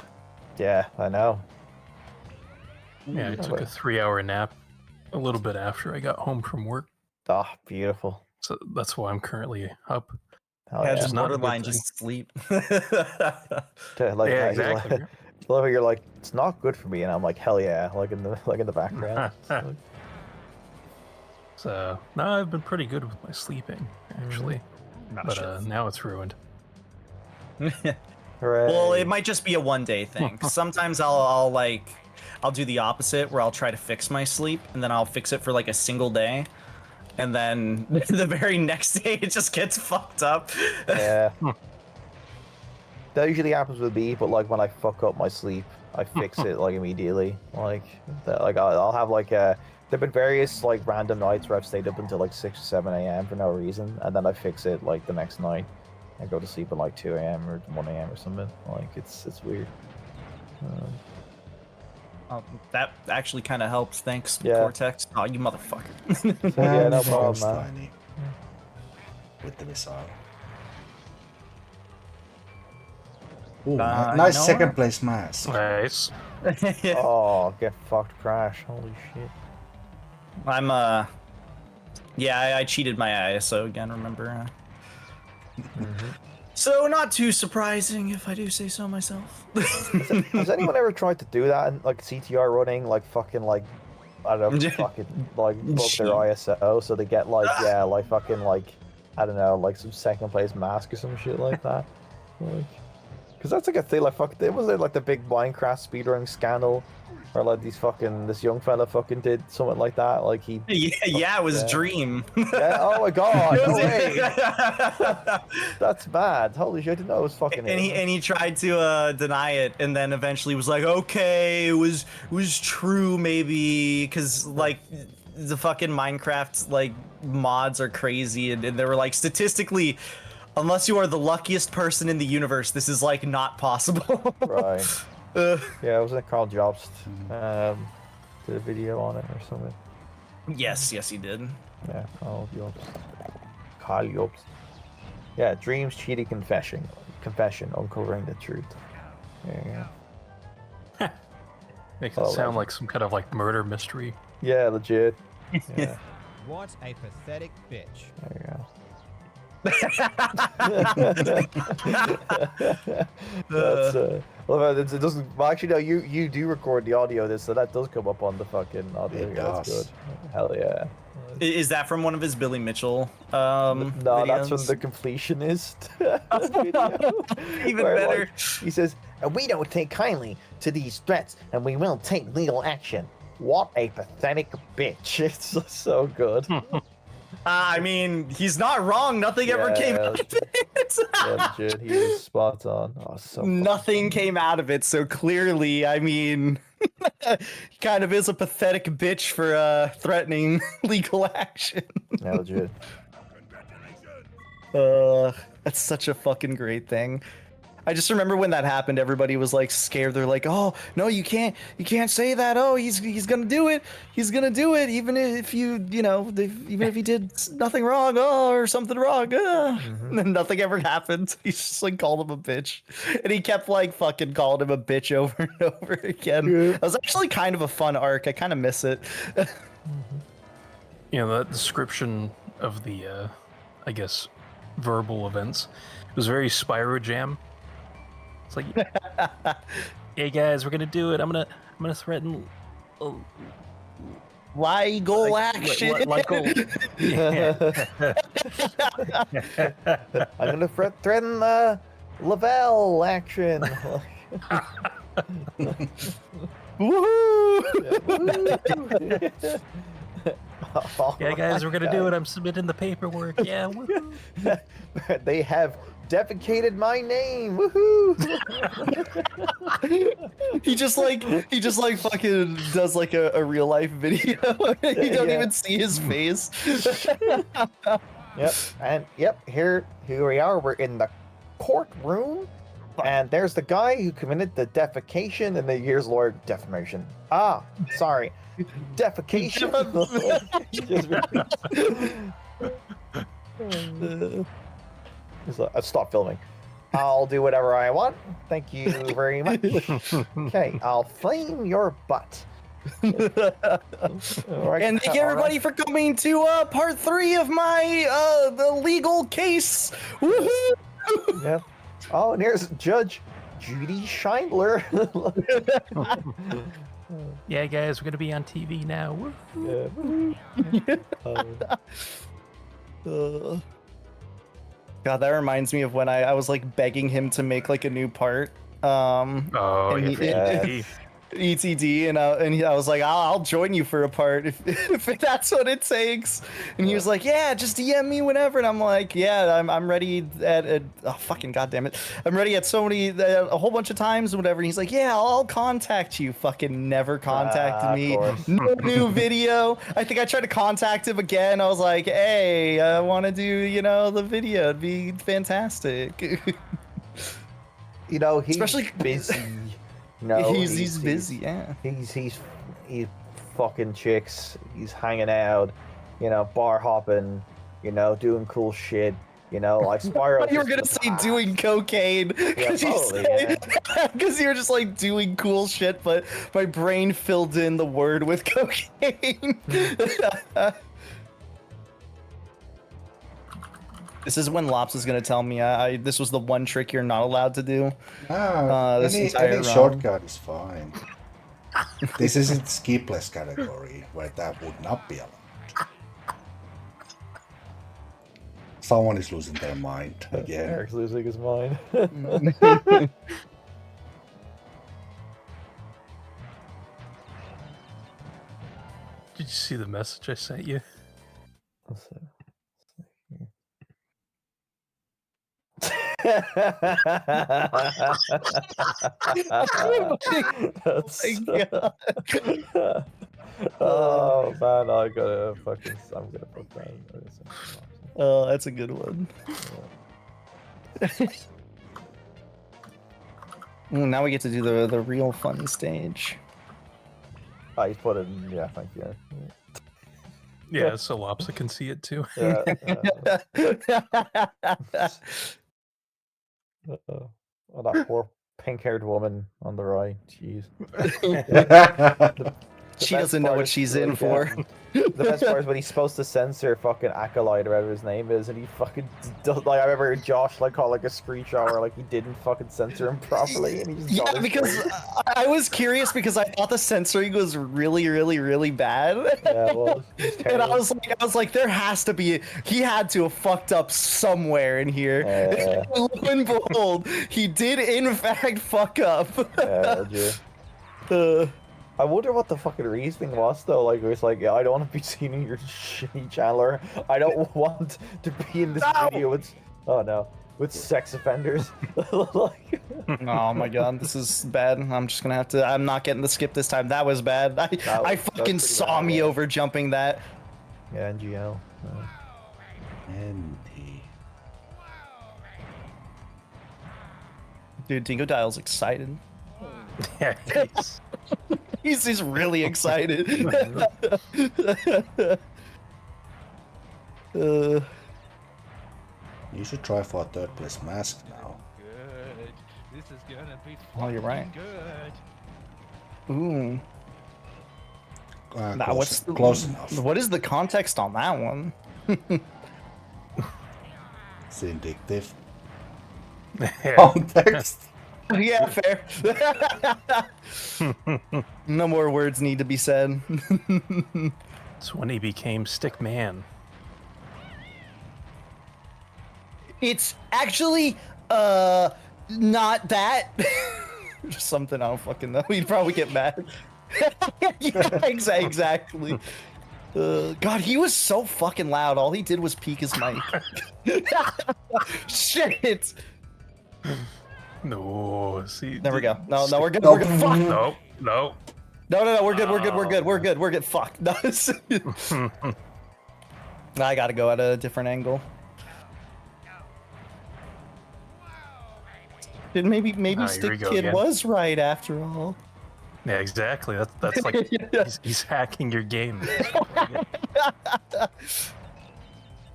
yeah, I know. Yeah, I took a 3-hour nap a little bit after I got home from work. Ah, beautiful. So that's why I'm currently up. Hell Yeah, yeah. just It's not a good borderline thing. just sleep. Like, Yeah, I- exactly. Like, I love how you're like, it's not good for me, and I'm like, hell yeah, like in the background. It's like, So no, I've been pretty good with my sleeping actually, but now it's ruined. hooray. Well, it might just be a one-day thing. 'Cause sometimes I'll do the opposite where I'll try to fix my sleep and then I'll fix it for like a single day. And then the very next day it just gets fucked up. Yeah. That usually happens with me, but like when I fuck up my sleep, I fix it like immediately. Like that, like I'll have like there've been various like random nights where I've stayed up until like 6 or 7 a.m. for no reason, and then I fix it like the next night. I go to sleep at like 2 a.m. or 1 a.m. or something. Like it's weird. That actually kind of helps. Thanks, Yeah. Cortex. Oh, you motherfucker. Yeah, no Sounds problem, man. tiny. With the missile. Ooh, You nice know second what? place mask. Nice. Oh, get fucked, Crash! Holy shit. I'm yeah, I cheated my ISO again, remember? So not too surprising if I do say so myself. Has anyone ever tried to do that in like CTR running, like fucking like I don't know, fucking like bump their ISO so they get like yeah, like fucking like I don't know, like some second place mask or some shit like that. Like, because that's like a thing. Like fuck, it was like the big Minecraft speedrunning scandal, where like this young fella fucking did something like that. Like he yeah, it was Yeah. Dream. yeah, oh my god, It no was- way. That's bad. Holy shit, I didn't know it was fucking and him. he tried to deny it, and then eventually was like, okay, it was true maybe, because like the fucking Minecraft like mods are crazy, and they were like statistically Unless you are the luckiest person in the universe, this is like not possible. Right. Uh, Yeah, I was in Carl Jobst. Did a video on it or something. yes, he did. Yeah, Carl Jobst. Carl Jobst. Yeah, dreams, cheating, confession, uncovering the truth. There you go. Makes it sound like some kind of like murder mystery. Yeah, legit. Yeah, What a pathetic bitch. there you go. That's well, it doesn't. Well, actually, no. You do record the audio of this, so that does come up on the fucking audio. It Yeah, that's does. good. Hell yeah. Is that from one of his Billy Mitchell No, that's from videos? the completionist video. Even where, better. like, he says, "And we don't take kindly to these threats, and we will take legal action." What a pathetic bitch! It's so good. I mean, he's not wrong. Nothing ever came Yeah, out of it. Yeah, legit, he was spot on. Oh, so fucking Nothing came out of it. So clearly, I mean, he kind of is a pathetic bitch for threatening legal action. yeah, legit. That's such a fucking great thing. I just remember when that happened, everybody was like scared. They're like, "Oh no, you can't say that. Oh, he's gonna do it. He's gonna do it, even if even if he did nothing wrong, or something wrong." And then nothing ever happened. He just like called him a bitch, and he kept like fucking calling him a bitch over and over again. It was actually kind of a fun arc. I kind of miss it. You know, that description of the, I guess, verbal events, it was very Spyro Jam. It's like, hey guys, we're gonna do it. I'm gonna threaten. Legal action. Yeah. I'm gonna threaten Lavelle action. Woohoo! Yeah, guys, we're gonna do it. I'm submitting the paperwork. Yeah. Woohoo. They have defecated my name. Woohoo! He just like fucking does like a real life video. You don't Yeah. even see his face. Yep, and here we are. We're in the courtroom, and there's the guy who committed the defecation, and then here's lawyer defamation. Ah, sorry, defecation. He's like, stop filming. I'll do whatever I want. Thank you very much. Okay, I'll flame your butt. Alright, And thank everybody for coming to part 3 of my the legal case. Woohoo! Yep. Oh, and here's Judge Judy Scheindler. Yeah, guys, we're gonna be on TV now. Woo. Yeah. God, that reminds me of when I was like begging him to make like a new part. Oh, And yeah. ETD, and I was like, I'll join you for a part if that's what it takes. And he was like, yeah, just DM me whenever. And I'm like, yeah, I'm ready at oh fucking goddamn it, I'm ready at so many a whole bunch of times or whatever. And he's like, yeah, I'll contact you. Fucking never contacted me. course. No new video. I think I tried to contact him again. I was like, hey, I want to do the video. It'd be fantastic. You know, he's Especially- busy. No, he's busy. Yeah. He's fucking chicks. He's hanging out, bar hopping, doing cool shit. Like Spyro. You were gonna say doing cocaine because totally, you were just like doing cool shit, but my brain filled in the word with cocaine. This is when Lops is gonna tell me this was the one trick you're not allowed to do. This entire Any round. shortcut is fine. This isn't skipless category where that would not be allowed. Someone is losing their mind again. Eric's losing his mind. Did you see the message I sent you? Let's see. That's God. oh man, I'm gonna put that. Oh, that's a good one. Ooh, now we get to do the real fun stage. Oh, he's put it in. Yeah, thank you. Yeah, so Lopsa can see it too. Yeah. Oh, that poor pink-haired woman on the right. Jeez. She best doesn't know part what is, she's in for. The best part is when he's supposed to censor fucking Acolyte or whatever his name is, and he fucking does. Like I remember Josh like called like a screenshot where like he didn't fucking censor him properly, and he just got Yeah, his because grade. I was curious because I thought the censoring was really, really, really bad. Yeah, well, it's And I terrible. was like, there has to be. He had to have fucked up somewhere in here. Lo and behold, he did in fact fuck up. Legit. I wonder what the fucking reasoning was though. Like it was like, yeah, I don't want to be seen in your shitty channel. Or I don't want to be in this video with. Oh no, with sex offenders. Like, Oh my god, this is bad. I'm just gonna have to. I'm not getting the skip this time. That was bad. I was fucking pretty saw bad, me yeah. over jumping that. yeah, NGL. And he... Dude, Dingo Dial's excited. Yeah, he's- He's really excited. You should try for a third place mask now. Good. This is gonna be Oh, you're right. good. Ooh. Now, Close, close enough. What is the context on that one? Vindictive. yeah. Context. Yeah, fair. No more words need to be said. It's when he became Stick Man. It's actually not that. Just something I don't fucking know. He'd probably get mad. Yeah, exactly. God, he was so fucking loud. All he did was peek his mic. Shit. No, see. There we go. No, we're good. No. We're good. Fuck. No, no. No, we're good. We're good. Fuck. No, I gotta go at a different angle. Dude, maybe here we Stick go Kid again. was right after all. Yeah, exactly. That's like he's hacking your game.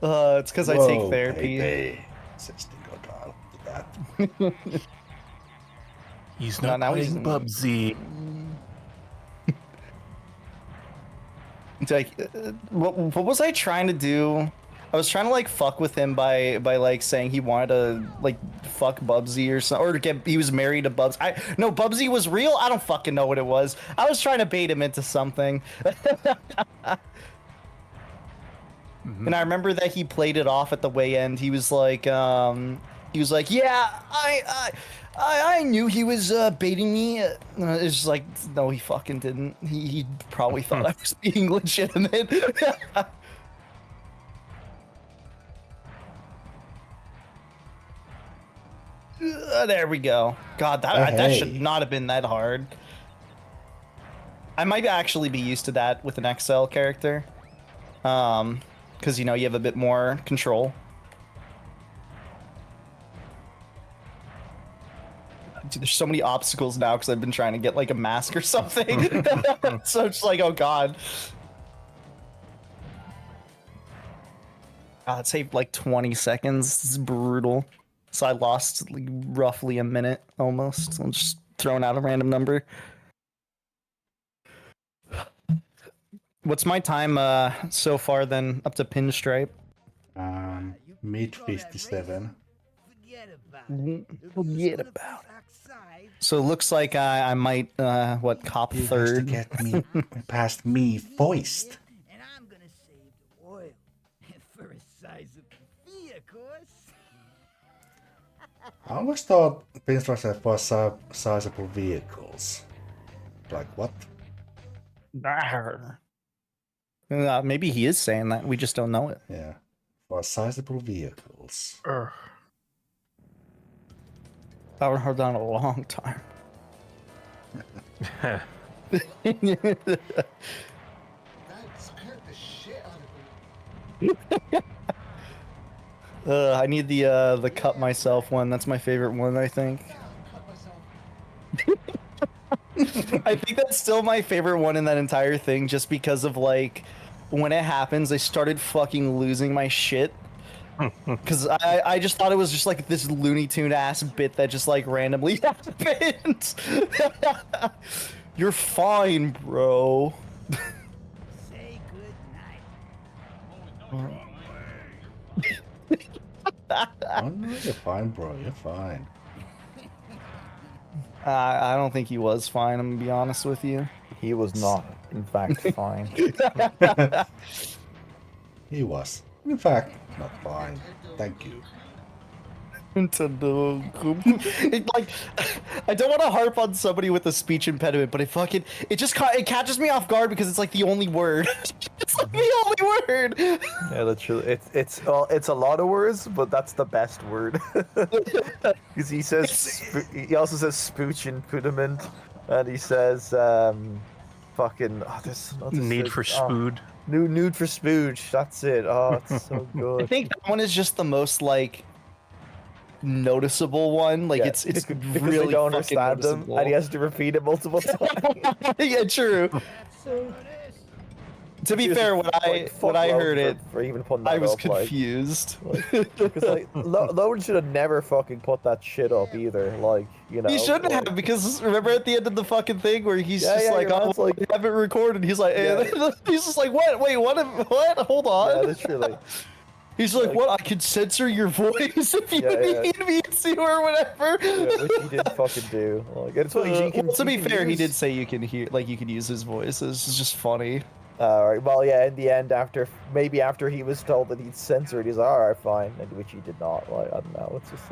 It's because I take Whoa, therapy. baby. Says Dingo Dial to that. He's No, not now he's playing Bubsy. It's like, what was I trying to do? I was trying to like fuck with him by like saying he wanted to like fuck Bubsy or something, or to get he was married to Bubs. No, Bubsy was real. I don't fucking know what it was. I was trying to bait him into something. And I remember that he played it off at the way end. He was like, yeah, I knew he was baiting me. It's just like, no, he fucking didn't. He probably thought I was being legitimate. There we go. God, that should Hey. not have been that hard. I might actually be used to that with an XL character. Because, you know, you have a bit more control. Dude, there's so many obstacles now because I've been trying to get, like, a mask or something. So it's like, oh, God. God, it saved, like, 20 seconds. This is brutal. So I lost, like, roughly a minute, almost. I'm just throwing out a random number. What's my time so far then up to pinstripe? Mid 57. Forget about it. So it looks like I might cop You has to third. get me past me first. And I'm gonna save the oil for a sizable fee, of course. I always thought pinstripes were sizable vehicles. Like what? Maybe he is saying that. We just don't know it. Yeah. For sizable vehicles. Ugh. I haven't heard that in a long time. That scared the shit out of me. I need the cut myself one. That's my favorite one, I think. I think that's still my favorite one in that entire thing, just because of like when it happens, I started fucking losing my shit. Because I just thought it was just like this Looney Tune ass bit that just like randomly happened. You're fine, bro. Say good Oh no, you're fine, bro. You're fine. I don't think he was fine. I'm gonna be honest with you. He was not, in fact, fine. He was, in fact, not fine. Thank you. It, like, I don't want to harp on somebody with a speech impediment, but it catches me off guard because it's like the only word. It's like the only word. Yeah, literally, it's a lot of words, but that's the best word. Because he says, he also says spooch impediment, and he says, fucking, there's another Need for spood. Nude for spooch. That's it. Oh, it's so I good. think that one is just the most like noticeable one. Like Yeah, it's because really they don't fucking understand them, noticeable. and he has to repeat it multiple times. Yeah, true. To be fair, when I heard it, for even putting that I was up, like, confused. because like Logan should have never fucking put that shit up either. Like, you know, He shouldn't like, have, because remember at the end of the fucking thing where he's Yeah, just yeah, like, your oh, man's like- I haven't recorded. He's like, Yeah. he's just like, what? Wait, what? Hold on. Yeah, literally. He's like, like- what? I can censor your voice if you Yeah, need me to or whatever. Yeah, which he did fucking do. Like, it's funny. He can, Well, to he be can fair, he use- did say you can hear, like, you can use his voice. It's just funny. Alright, well, yeah, in the end, after he was told that he'd censor it, he's like, alright, fine, and which he did not. Like, I don't know, it's just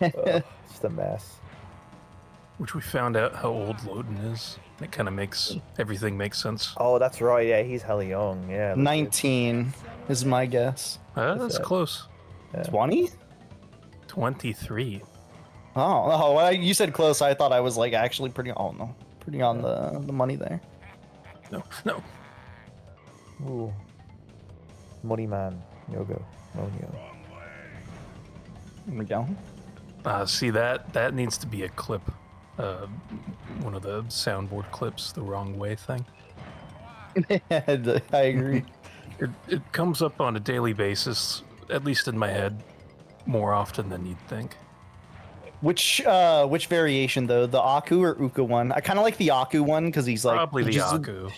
like, just a mess. Which we found out how old Loden is. It kind of makes everything make sense. Oh, that's right, yeah, he's hella young, yeah. that's it. 19 is my guess. That's that? close. 20? 23. Oh, well, you said close. I thought I was like actually pretty. Oh no, pretty on the money there. No. Ooh. Money man, yogamoanyo. There we go. See, that needs to be a clip. One of the soundboard clips, the wrong way thing. I agree. It comes up on a daily basis, at least in my head, more often than you'd think. Which variation though? The Aku or Uka one? I kind of like the Aku one because he's like Probably the just, Aku.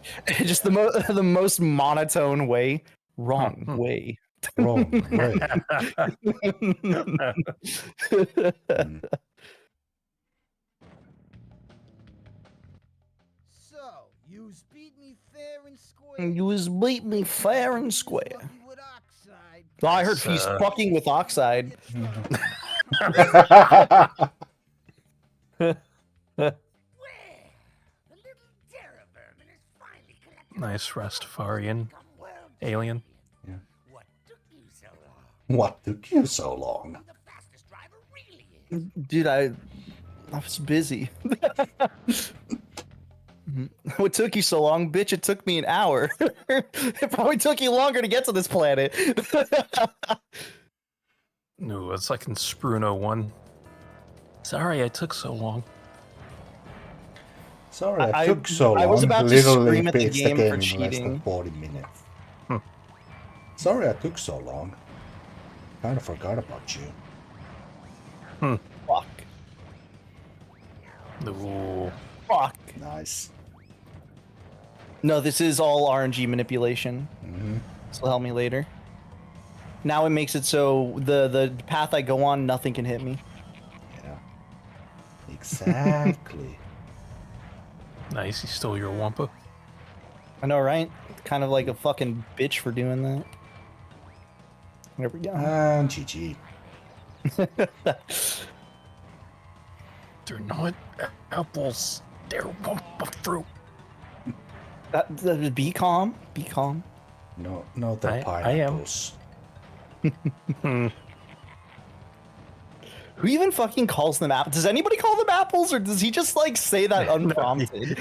just the most monotone way. Wrong way. Wrong way. Mm. So, yous beat me fair and square. You was beat me fair and square. Fucking with Oxide. Oh, I heard he's fucking with Oxide. Well, the little terror vermin is finally collected. Nice Rastafarian alien. What took you so long? What took you so long? The fastest driver really is. Dude, I was busy. What took you so long, bitch? It took me an hour. It probably took you longer to get to this planet. No, it's like in Spruno 1. Sorry I took so long. Sorry, I- I took so long. I was about to Literally scream at the beats game for in less than cheating. 40 minutes. Sorry I took so long. Kind of forgot about you. Fuck. No. Fuck. Nice. No, this is all RNG manipulation. This will help me later. Now it makes it so the path I go on, nothing can hit me. Yeah. Exactly. Nice, he stole your Wampa. I know, right? Kind of like a fucking bitch for doing that. There we go. And GG. They're not apples. They're Wampa fruit. Be calm. Be calm. No, no, the I am. pineapples. Who even fucking calls them apples? Does anybody call them apples, or does he just like say that unprompted?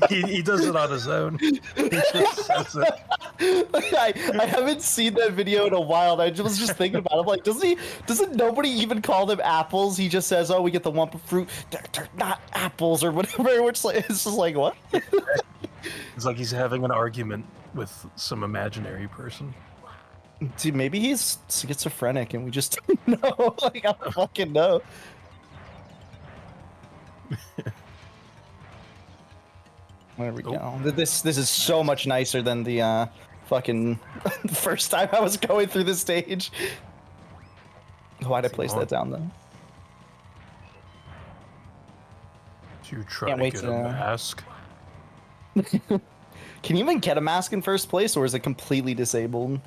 He does it on his own. He just says it. I haven't seen that video in a while. And I was just thinking about it. I'm like, doesn't nobody even call them apples? He just says, "Oh, we get the Wumpa fruit. They're not apples or whatever." Which like, it's just like what? It's like he's having an argument with some imaginary person. Dude, maybe he's schizophrenic and we just don't know. Like, I don't fucking know. There we go. This is so much nicer than the fucking first time I was going through the stage. Why'd I place that down then? You try Can't to wait get to- a mask. Can you even get a mask in first place, or is it completely disabled?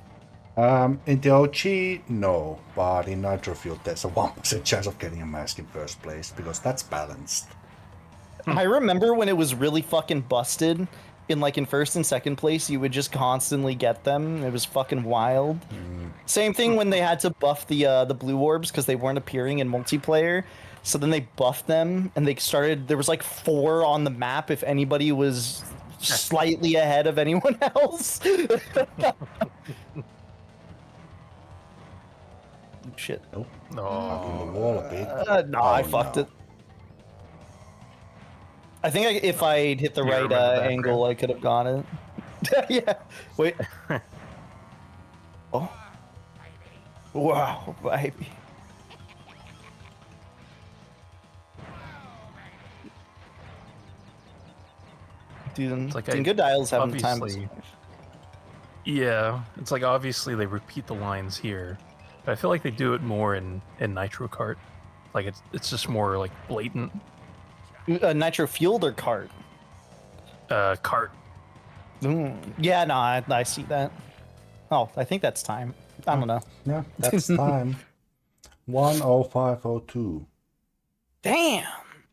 In the OG, no, but in Nitro Fuel, there's a 1% chance of getting a mask in first place because that's balanced. I remember when it was really fucking busted. In first and second place, you would just constantly get them. It was fucking wild. Same thing when they had to buff the blue orbs because they weren't appearing in multiplayer. So then they buffed them, and they started. There was like 4 on the map if anybody was slightly ahead of anyone else. Shit. Nope. No. Hugging the wall a bit. No, Oh, I fucked no. it. I think if I'd hit the Yeah, I right remember that angle, I could have got it. Yeah. Wait. Oh. Wow, baby. Dude, like Good Dials having time. obviously- Yeah, it's like obviously they repeat the lines here, but I feel like they do it more in Nitro Kart. Like it's just more like blatant. Nitro fueled or cart? Kart. Yeah, no, I see that. Oh, I think that's time. I don't know. Yeah, that's time. 1:05:02. Damn.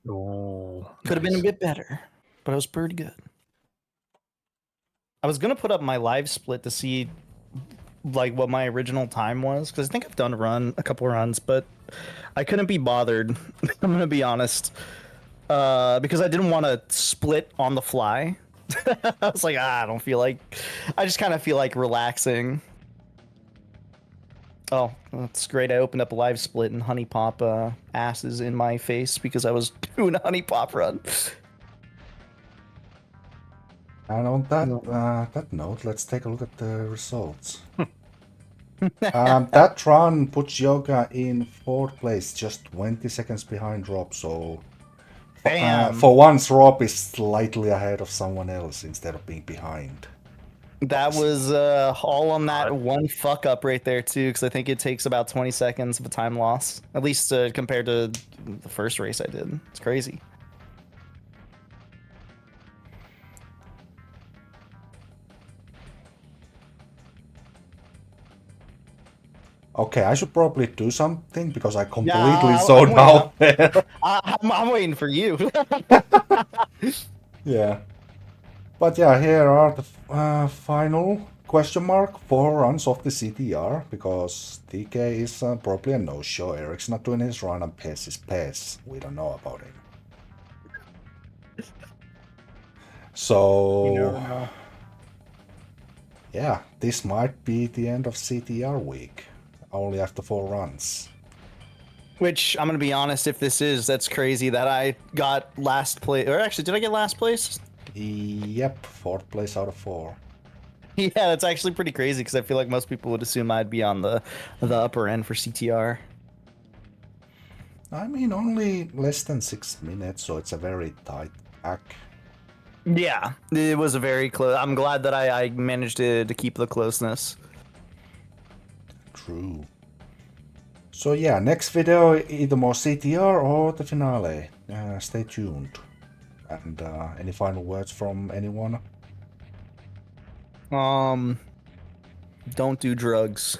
Oh, Could have been a bit better, but it was pretty good. I was gonna put up my live split to see like what my original time was, because I think I've done a couple runs, but I couldn't be bothered. I'm gonna be honest, because I didn't want to split on the fly. I was like, I don't feel like. I just kind of feel like relaxing. Oh, that's great. I opened up a live split and Honey Pop asses in my face because I was doing a Honey Pop run. And on that note, let's take a look at the results. That run puts Yoga in 4th place, just 20 seconds behind Rob. So Bam. for once, Rob is slightly ahead of someone else instead of being behind. That was all on that one fuck up right there too, because I think it takes about 20 seconds of a time loss, at least compared to the first race I did. It's crazy. Okay, I should probably do something because I completely I'm zoned waiting out there. I'm waiting for you. Yeah. But yeah, here are the final question mark 4 runs of the CTR, because TK is probably a no-show, Eric's not doing his run, and Pez is Pez. We don't know about him. So, yeah, this might be the end of CTR week, only after 4 runs. Which, I'm going to be honest, if this is, that's crazy that I got last place. Or actually, did I get last place? Yep, 4th place out of 4. Yeah, that's actually pretty crazy because I feel like most people would assume I'd be on the upper end for CTR. I mean, only less than 6 minutes, so it's a very tight pack. Yeah, it was a very close. I'm glad that I managed to keep the closeness. True. So yeah, next video, either more CTR or the finale. Stay tuned. And any final words from anyone? Don't do drugs.